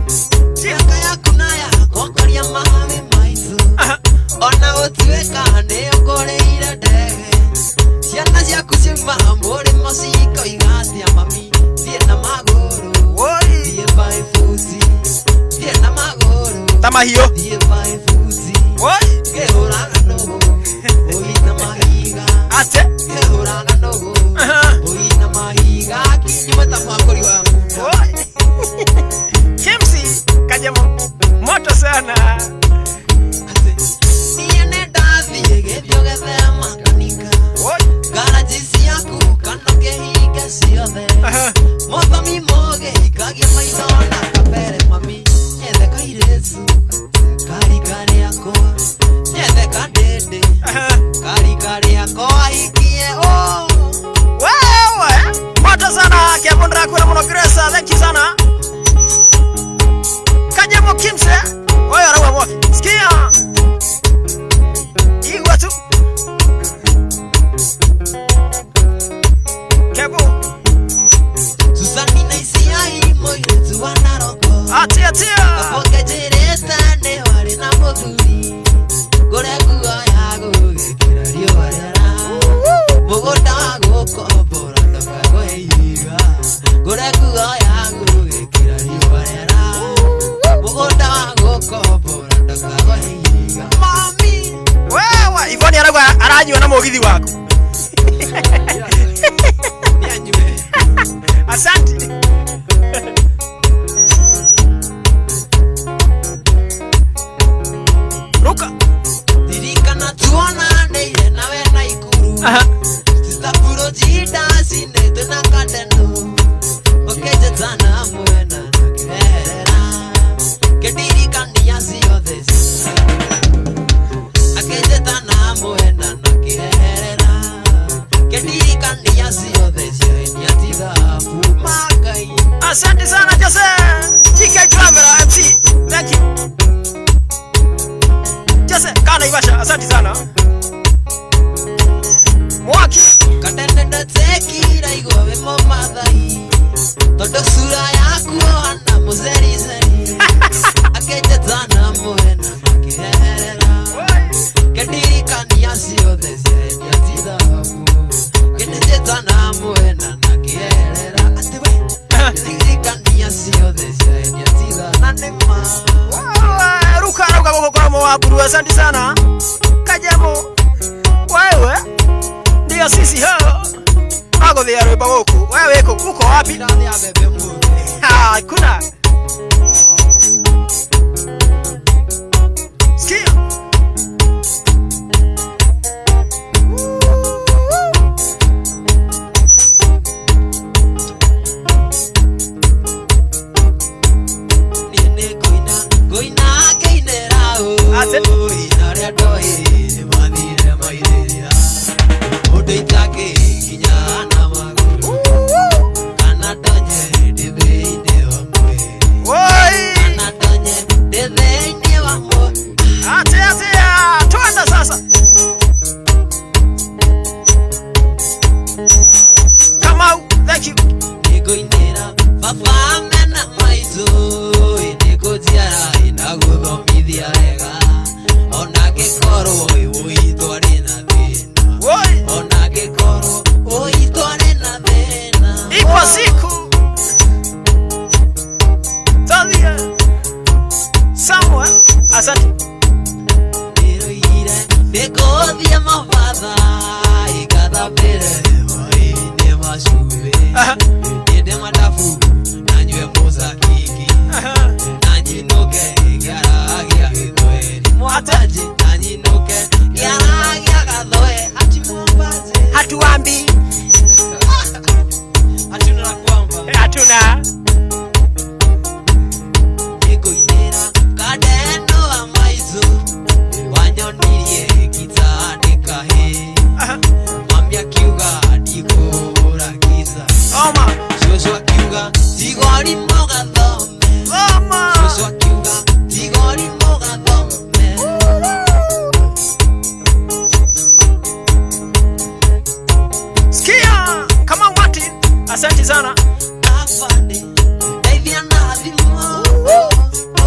Miaka yako naya kokoria mahame maitu. Ona otiweka ndio koreire ndege. Ciana ciaku ciuma mburi musiko igatia mami. Thie na maguru. Thie by futi. Thie na maguru. Tamahio. Thie by futi. Gehuraga nogo. Oina mahiga. Ate. Gehuraga nogo. Oina mahiga. Kinyume tamakori wangu. Kimsi Kajemo moto sana. Niene dathi gebyo gethe makanika. Garaji ciaku kanoke higa ciothe. Mothami moge ikagia maithona kabere mami. Nyethe kairesu karikari yakwa. Nyethe kadede karikari yakwa ikie o. Wewe moto sana kiabondra kura muno Grace, thank you sana. Kajemo Kimse wewe arawa mwaki sikia igwa tu kebo Susani na isiai moyo tu wanaroko. atia Apoke jireta ne wale na muthuri. Gore kuwa yago gekira rio barera. Mugoda gukobora ndoka goiga. Gore kuwa yago gekira rio barera. Mugoda gukobora ndoka goiga. Mami wewe Ivoni aragwa aranywa na mugithi wako. Nyanywe. Asante. Ruka. Dirikana tuona neire nawe na ikuru. Sista puro jida sine tena kadeno. Okeje tana mwena na kirera. Kedirikani ya siyo desi. Akeje tana mwena na kirera. Kedirikani ya siyo desi. Nyatiza fumakai. Asante sana Jose. TK Traveler MC. Thank you. Jose kana Ivasha, asante sana. Mwaki Kadende tekira igwe mo mathai. Todo sura yaku hana muzeri zeri. Akeje tana mwena na kirera. Kedirikani ya siyo desi. Nyatiza Kedirikani tana mwena na kirera. Atewe Kedirikani ya siyo desi. Nyatiza nanema. ruka kwa mwaburu, asante sana. Kajemo wewe ndio sisi hao. Hago vya roba huko. Wewe uko wapi? Ndani ya bebe mwe. Kuna sikia Nene goina keinera o. Ate. Inare doi manire maireria. Odeitake kinyana maguru. Kana tanye debe inde wakwe. Nikothia mafadha ikathabire waine mashuve Niende madafu na nywe muzakiki na nyinuke garagia githweri Mwataji na nyinuke garagia gathoe Ati mwambaze Hatuambi Hatuna la kwamba hatuna Nikoinera kadeno wa maizu Wanyonirie kitandika he Mami akiuga ndigora giza Oma Shosho akiuga ndigori moga thome Oma Shosho akiuga ndigori moga thome Sikia kama Martin asante sana Afande Daivia na dhimo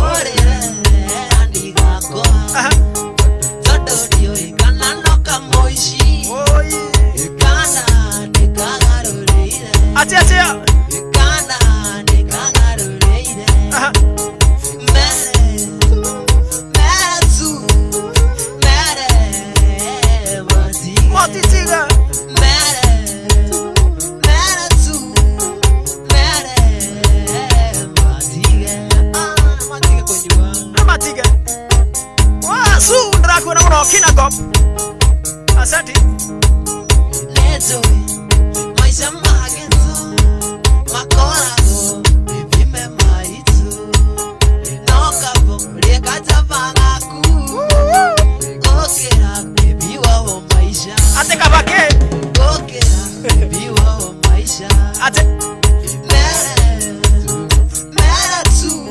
Orere Andigako Zodorio ikana noka moishi Oi Ikana nikagarurire Atia Ikana nikagarurire Mere Meretu Mere Matiga Matitiga Mere Meretu Mere Matiga Matiga kwenye Matiga Wasu ndako na mwana kina gop Asante Neto Maisha magenzo Makorago Bibime maitu Nokapo Rekata vangaku Okera Bibi wao maisha Ate kabake Okera Bibi wao maisha Ate Mere Mere tu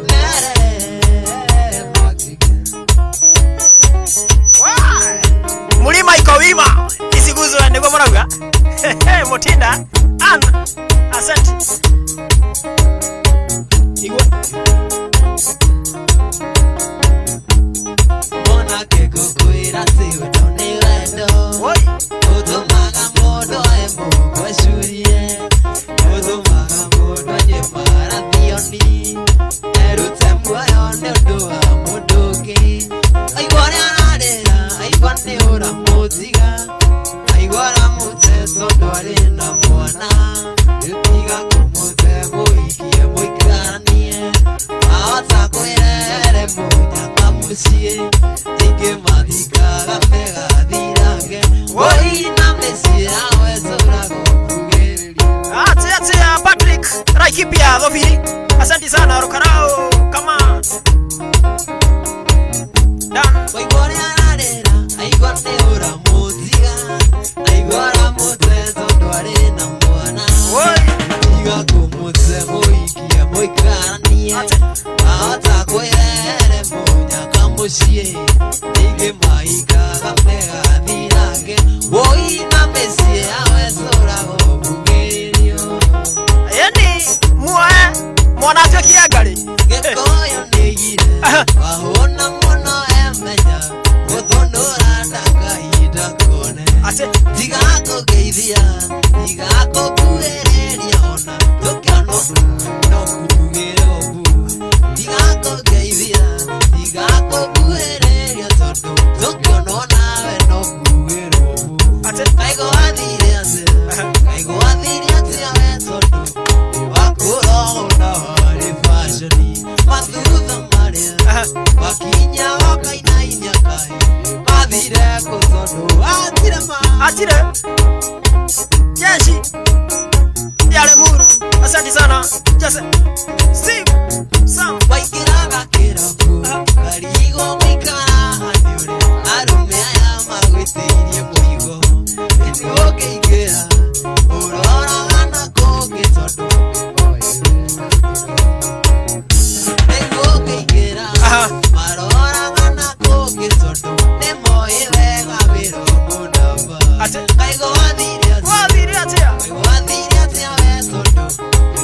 Mere Matiga Why Mulima iko wima Isiguzwe ndiko mwanauga Mutinda Ana Asante Igwe Mona que cocuira se doni wendo Oi Utumaga modo emo kwa shurie Utumaga modo nye marathioni Erute mwayo ne udoa muduki Aigware anarera, aigwane ura mutiga Aigwara muteso ndwari na mwana Utiga kumute muikie muikaranie Ahota kwirere munya kamusie Ike mathikaga megathirange Woi na mesie awe sorago kugereria Atia Patrick Raikipia Doviri Asante sana Rokarao Kama Dan Waigware anarera, aigwane ura mutiga Aigwara muteso ndwari na mwana Oi Tiga kumute muikie muikaranie Ahota kwirere munya kamusie Ike maikaga megathirange Woi na mesie awe sorago kugereria Yani Mue Mwanatio kiagari Gekoyo nigire Wahona mono emenya Uthondora ndakaida kone Ate Tigako geithia Tigako kuereria ona Tokiano No kugere obu Tigako geithia Tigako kuereria tondo Tokiano nawe no kugere obu Ate Kaigo athire ase Kaigo athire ase awe tondo Wakuro na wale fashoni Mathutha maria Wakinya wakainainia kai Mathire kutondo Atire ma Atire Jeshi Yale Muru Asante sana Jose Steve Sam Waikiraga kirabu Karigo mwikara haniure Arume aya magwitirie muigo Enigo keikira Urora gana koge tondo Enigo keikira Marora gana koge tondo Nemo iwega viro mundaba Ate Kaigo wathire ati Wadhiri atia Kaigo wathire ati awe tondo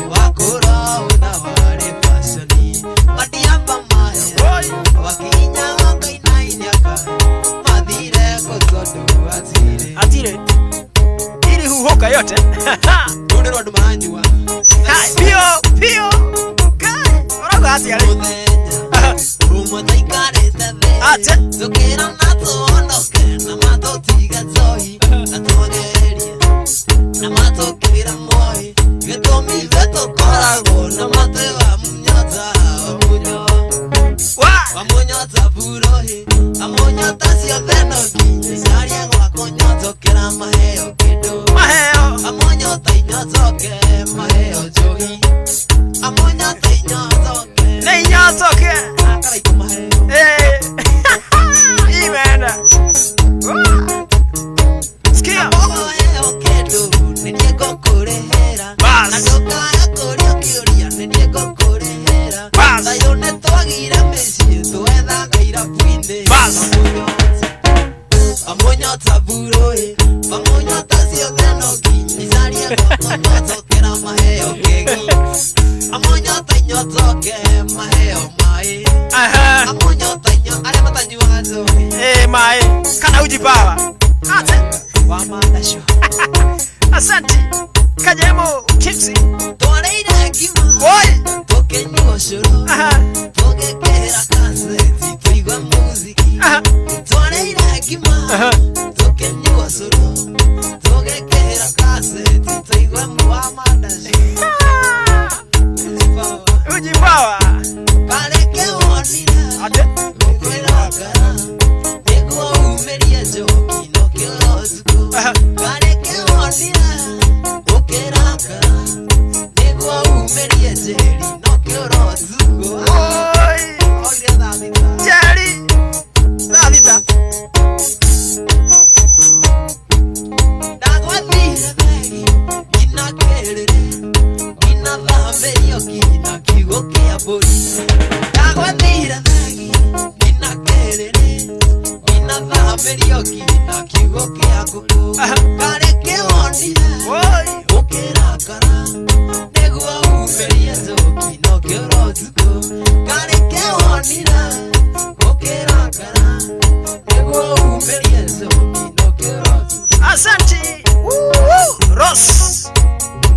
Wakuro una wale fashoni Madiamba maya Oi Wakinya wakainainia kai Mathire kutondo atire Atire Ili huhoka yote Tundirwa andu maranyua Hai Pio Kai Oroga atia Muthenya Umwe taikarite Ate thi Tukira na tuondo amonyota buroi amonyota siotenoki nisarie kokotokera maheo kegi amonyota nyotoke maheo mai amonyota ale matanyuazo mai kana ujipawa ate wa madasho asante Kajemo Kipsi toreira kima boy tokenyo shoro tokekera kaseti tuigwa muziki toreira kima tokenyo shoro tokekera kaseti tuigwa muamadashi ujipawa kaleke onira ate ukwera kara nego umeria joki no kyozuko kaleke onira ukera kara nego umeria jeri no kyozuko oi oire dadita jari dadita dagwathire begi inakerere inathamberio kina kigo kia mburi dagwathire begi inakerere inathamberio kina kigo kia nguku kareke onire oi ukirakara niguo umerie njoki no kiorotuko kareke onire ukirakara niguo umerie njoki no kiorotuko asante Ross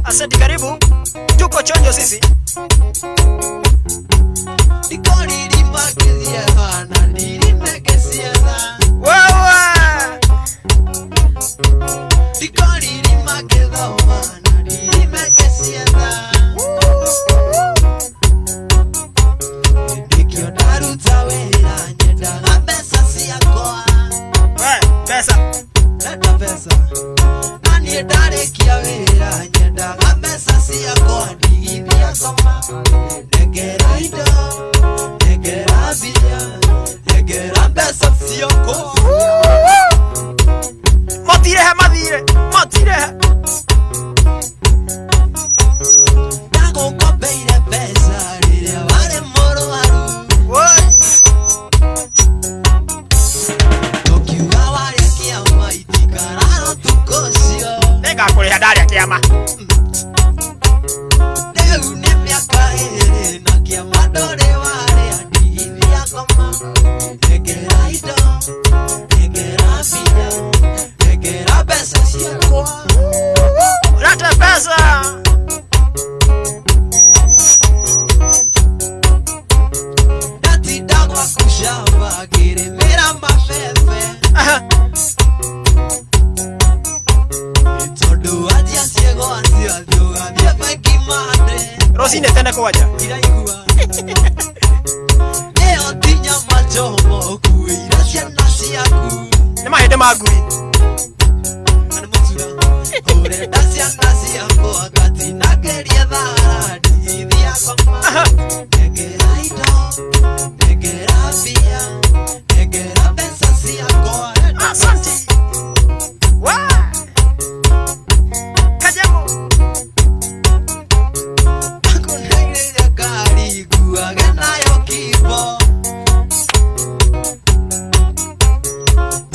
asante karibu tuko chonjo sisi Dikori makesia na diri mekesia na wewe Dikori makeza na diri mekesia na Dikio daruta wera nyeda na pesa siakoa pesa Leta pesa Nani edare kia wera nyeda na pesa siakoa Digithia koma Negera ido Negera bilia Negera pesa siakoa Matirehe Nago kopeire pesa Rire vare moro varu oi Tokiuga ware kia maiti Kararo tukosio nega kureha ndari ya kiama Neu ne miaka ere Na kia madore ware Adigithia koma Negera ido Negera biya Negera pesa siakoa leta pesa Dati dagwa kushamba Gire mera mafefe Todo adia ciego hacia yoga Diefe kimande Rosine tena kwaja Iraigua Eo tinya machomo Kuira ciana ciaku ni mahende maguri Ane mutura Ore ciana ciaku Agati nageria thara Digithia koma Negera ido Negera bia Negera pesa ciaku asante wa Kajemo Akunegeria kari Guage nayo kibo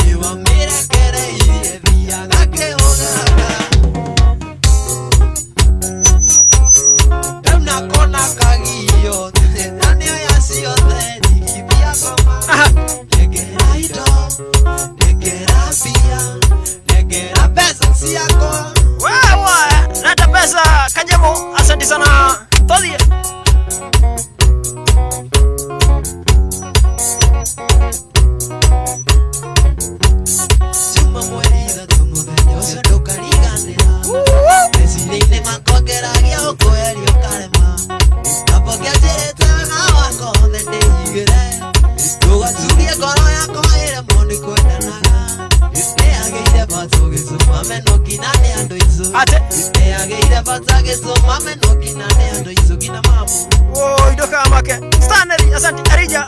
Iwa mirekere irie Thia gake ogaga Euna kona kagio Nania ya siothe Digithia koma Negera ido Negera bia Negera pesa ciakoa wewe leta pesa Kajemo asante sana todie Suma mweriza tumuthenya ucio ndukariganira Meciria-inĩ makwa ngeragia gũkweheria ũkarema Ngambũkia njĩrĩte na wakothe ndĩigĩre Ndũgaturie ngoro yakwa ĩremwo nĩ kwendanaga Nĩagĩire bata ũgĩtũma menoki na nĩ andũ aitũ ate Nĩagĩire bata gĩtũma menoki na nĩ andũ aitũ nginya mamu oi doka make Stanley asante Arija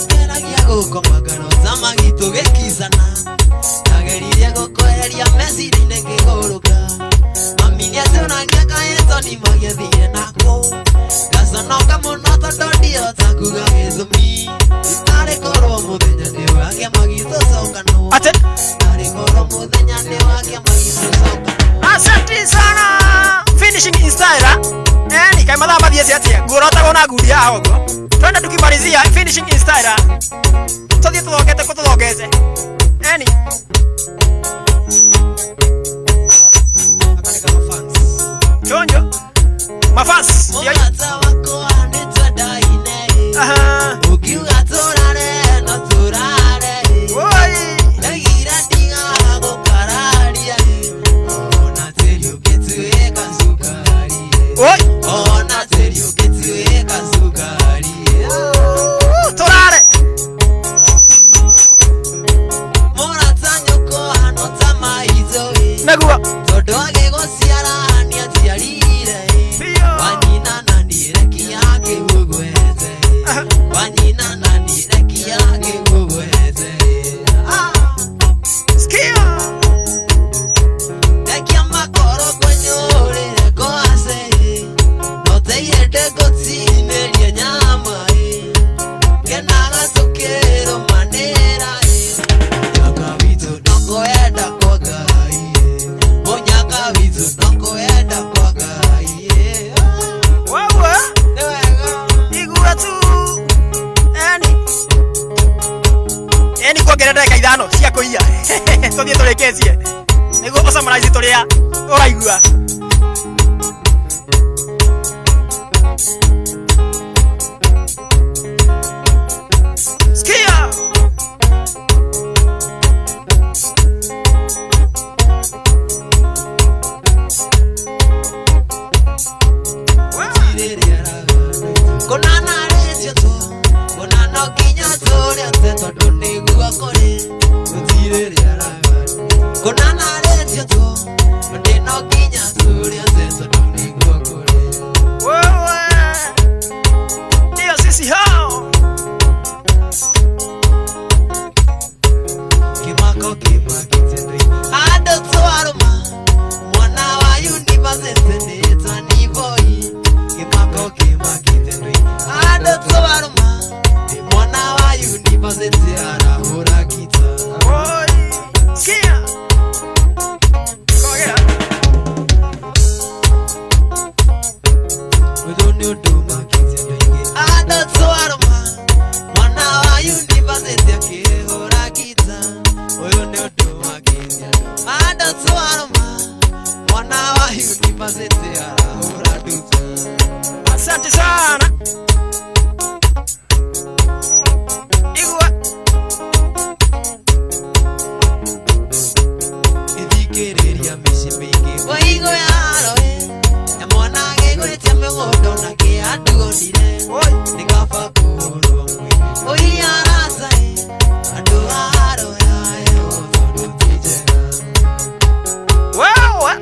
Ngeragia gũkoma ngano za magitũ gĩkizana Ndageririe gũkweheria meciria-inĩ ngĩgũrũka Mami nĩatũragia kaĩtoni magĩthire nako Ngaconoka mũno tondũ ndihota kuga gĩtũmi muthenya ni wake magito sokano ate arigoro muthenya ni wake magito sokano. Asante sana finishing instyler ni kai madha bathie cia ngurota gona nguri ya hogo twende tukimalizia finishing instyler tuthie tuthokete kututhokete ni akaneka mafans chonjo mafans mwana wako anetwa daine aha ukiuga turare no turare oi ndagira ndiga gukararia ona teri ukituika sukari oi ona teri ukituika sukari turare mwana tanyoko anota maizo naguo todo agegociara ni atiarire wanyina na ndireki yake ugwete wanyina na ndireki yake ugwete skia ekia makoro konyore koase no teirete gotineria nyama kenaga tukero manera nyaka vitu nokoenda kwa gai nyaka vitu nokoenda kwa gai wewe igua tu eni kuongerera ndagĩka ithano cia kũiya tũthiĩ tũrĩkĩcie nĩguo ũcamanici tũrĩa ũraigua skia konana resio to konana kinya to le teto doni gua kore utire riara konana resio to doni no kinya to le teto doni gua kore wewe ndio sisi hao kimako kitendoi ado to aroma mwana wa university ni tani boy kimako kitendoi ado to aroma mwana wa university arahura kita oi skia kogera udoni uduma kitendoi ado to aroma mwana wa university akihura kita udoni uduma kitendoi ado to aroma mwana wa university arahura kita. asante sana igua Ithikiriria mici mingi waigo yaroe na mwana gegwetia mĩgũnda na kĩandugonire oi nĩkaba kũhũrwo mwĩrĩ ũiarasa andũ aroyayo tondũ ti njega wewe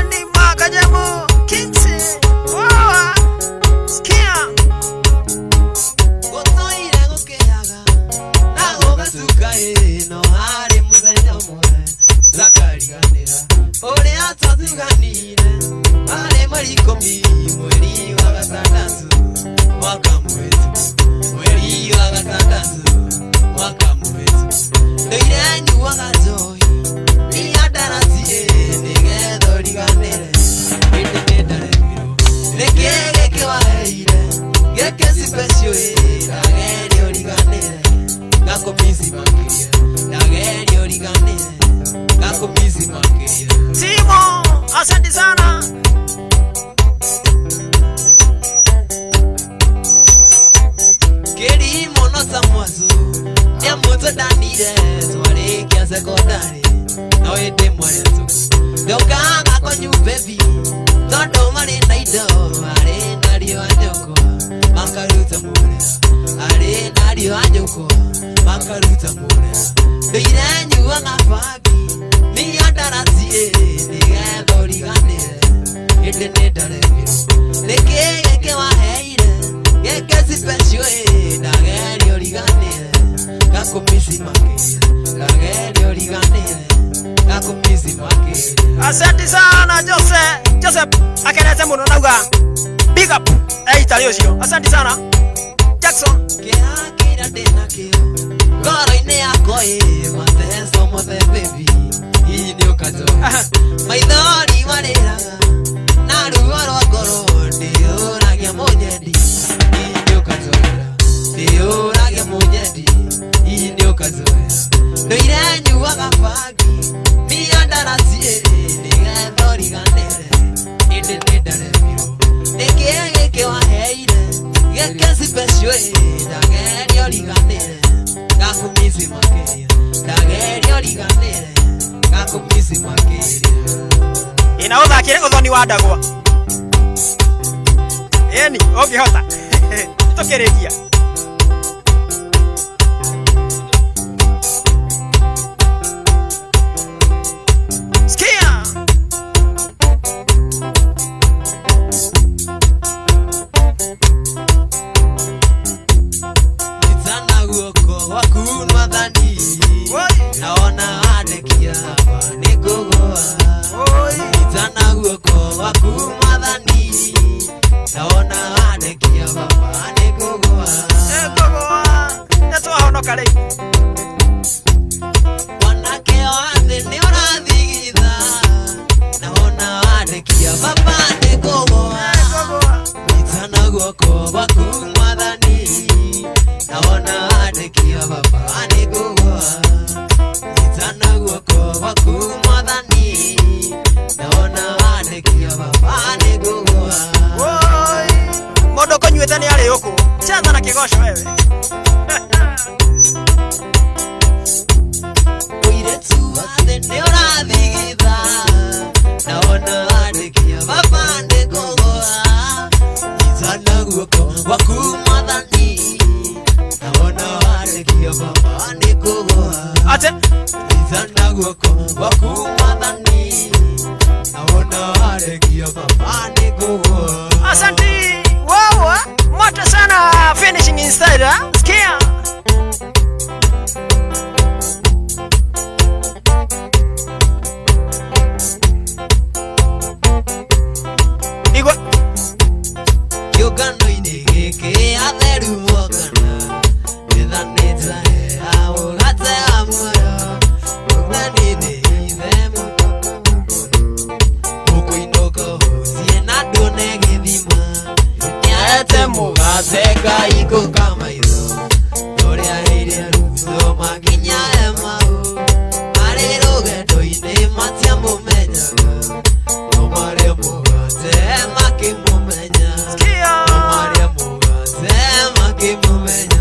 enima kajamo kinsi wewe skia gũtũire gũkĩaga na gũgatuka no harĩ mũthenya ũmwe zakariganĩra ũrĩa twathuganire harĩ mweri ikũmi mweri wa gatandatũ mwaka mũhĩtũku mweri wa gatandatũ mwaka mũhĩtũku ndũire nyuaga njohi nĩandaratie nĩgetha ũriganĩre hĩndĩ nĩndaremirwo nĩkĩ gĩkĩ waheire gĩkĩ special ndageria ũriganĩre ngakũmisi makĩria ndageria ũriganĩre ngakũmisi makĩria Timo asante sana kĩrimo no ta mwazu nĩa mũtũ ndanire twarĩkia sekondari no ĩndĩ mwarĩ tũku ndũkaga kũnyumbebi tondũ marĩ na indo arĩ na riũa njũkwa makaruta mũrĩa arĩ na riũa njũkwa makaruta mũrĩa ndũire nyuaga bangi nĩandaratie nĩgetha ũriganĩre hĩndĩ nĩndaremirwo nĩkĩ gĩkĩ waheire gĩkĩ special ndageria ũriganĩre ngakũmisi makĩria ndageria ũriganĩre ngakũmisi makĩria. asante sana Joseph akenete muno nauga big up eitari ucio asante sana. Jackson kira dena kio goro ine yakoi mateso mothe baby hii ndio kazoea maidhoni mareraga na ruoro goro ndio ragia monyedi hii ndio kazoea ndio ragia monyedi hii ndio kazoea ndo irenyu wagapagi miandara sieri nigethori ganere inde ndare miro nekege kewa heire gekesi peswe dagerio liganere gakumisi makeria dagerio liganere gakumisi makeria ina uthakire uthoni wa ndagwa eni ongihota tukirigia skia itana guoko waku madhani naona adekia nikugoa itana guoko waku madhani naona adekia baba nikugoa neto ahonoka ri wanake wathe ni urathigitha naona adekia baba nikugoa itana guoko waku madhani naona adekia baba nikugoa itana guoko waku madhani naona adekia baba nikugoa mondo konyuete ni ari huku cheza na kigosho wewe uiretu wathe ni urathigitha naona adekia baba nikugoa itana guoko waku madhani naona adekia baba nikugoa ate itana guoko waku madhani naona adekia baba nikugoa asanti wow moto sana finishing in style skia igwa kiungano-inĩ gĩkĩ atheru mokana ethanĩte ao gatega muoyo ũthani-inĩ ithe ũkũinũka ũhucie na ndũne gĩthima nĩahete mũgate Ngai kũkamaitho ũrĩa hĩire rutho makinya emau marĩ rũgendo-inĩ matiamũmenyaga no marĩa mũgate makĩmũmenya skia Maria Mugate makimumenya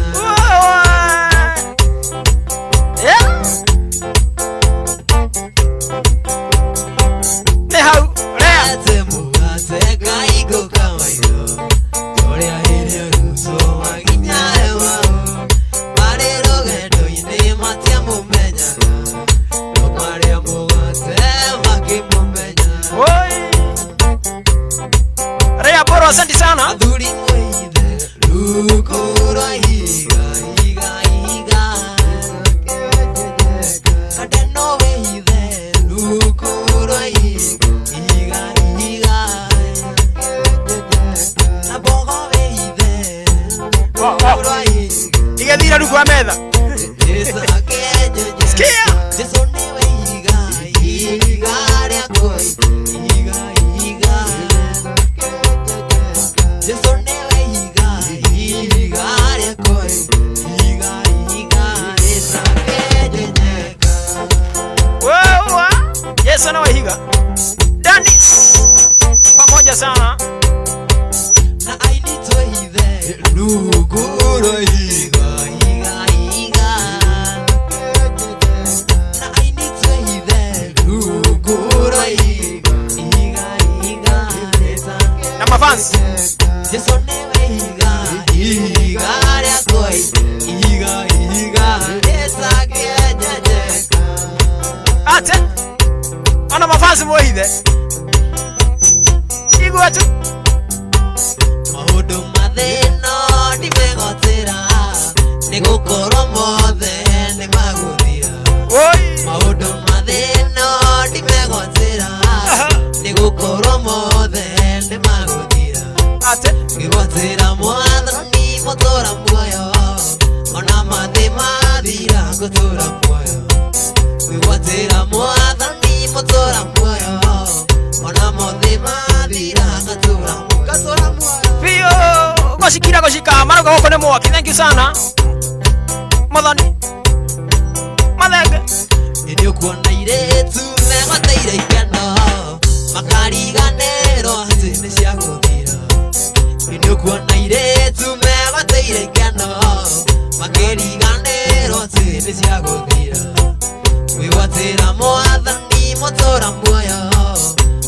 ne hau rea ate mugate Ngai kũkamaitho ũrĩa hĩire rutho makinya emau marĩ rũgendo-inĩ matiamũmenyaga no Maria Mugate makimumenya oi rea boro asante sana athuri mwĩithe rukũrwa higa higa higa kadeno wĩithe rukũrwa higa higa na bogo wĩithe rukũrwa higa igethira rungu wa metha Jesũ akĩenjeje skia Jesũ nĩwe higa higa rĩakwa higa higa Jesũ nĩwe higa higa rĩakwa higa higa Jesũ akĩenjejeka wewe Yesu na wahiga Danis pamoja sana na ainitwo hithe rukũrwa higa higa higa na ainitwo hithe rukũrwa higa higa higa Jesũ na mafans Jesũ nĩwe higa higa rĩakwa higa higa Jesũ akĩenjejeka ate ona mafans muhithe igwa tu maũndũ mathĩno ndimegotĩra nĩgũkorwo mothe nĩmagũthira oi maũndũ mathĩno ndimegotĩra nĩgũkorwo mothe nĩmagũthira ate ngĩgotĩra mwathani mũtũra muoyo goshikira goshika maroga goko ne mwaki. Thank you sana Madhani Madhege Ndio kuona ile tu megoteire ikeno makariganero hatine cia guthira. Ndio kuona ile tu megoteire ikeno makariganero hatine cia guthira. Wiwatira mwathani mutura muoyo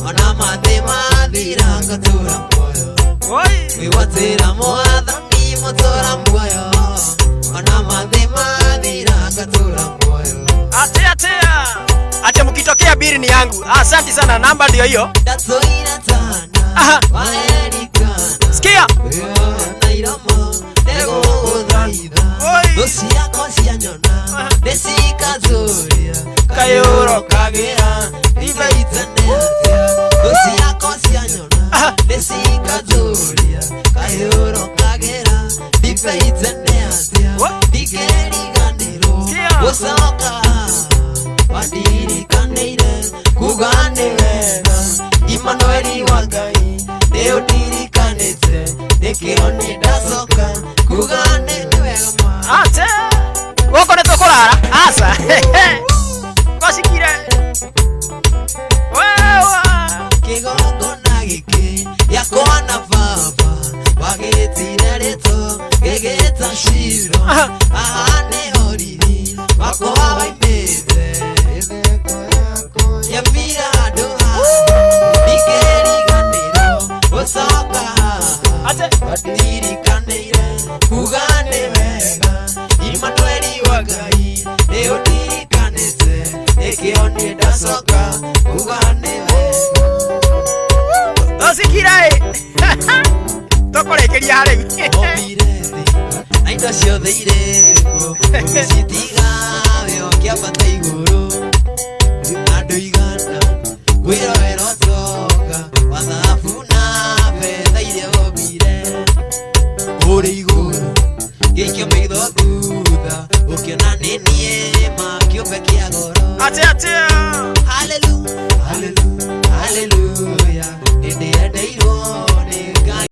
ona mathe mathira ngatura muoyo. Wiwatira mwathani mutura muoyo ona mathe mathira ngatura muoyo. Ate mkitokea biri ni yangu. Asante sana, namba ndio hiyo. Sikia. Kayoro kagera Wadirikanire kugane wega Immanueli wa Ngai neodirikanite nikioni ndacoka kugane wega mwa. Ate goko ne tokorara asa goshikire wewa kigongona giki yakwa na baba wagitire rito gigita shiro ahane oriri wakwa waimite yamira doha nikeriganiro osoka wadirikanire kugane wega Immanueli wa Ngai neodirikanite nikioni ndacoka kugane wega. goshikire tokorekeria hari na indo ciothe irĩkuo ũgĩcitiga ũkĩambata igũrũ andũ igana kwĩroera ũcoka wa thahabu na betha iria wombire ũrĩ igũrũ gĩikio maitho thutha ũkĩona nĩ niĩ ma kĩũmbe kĩa goro. Hallelujah Hallelujah Hallelujah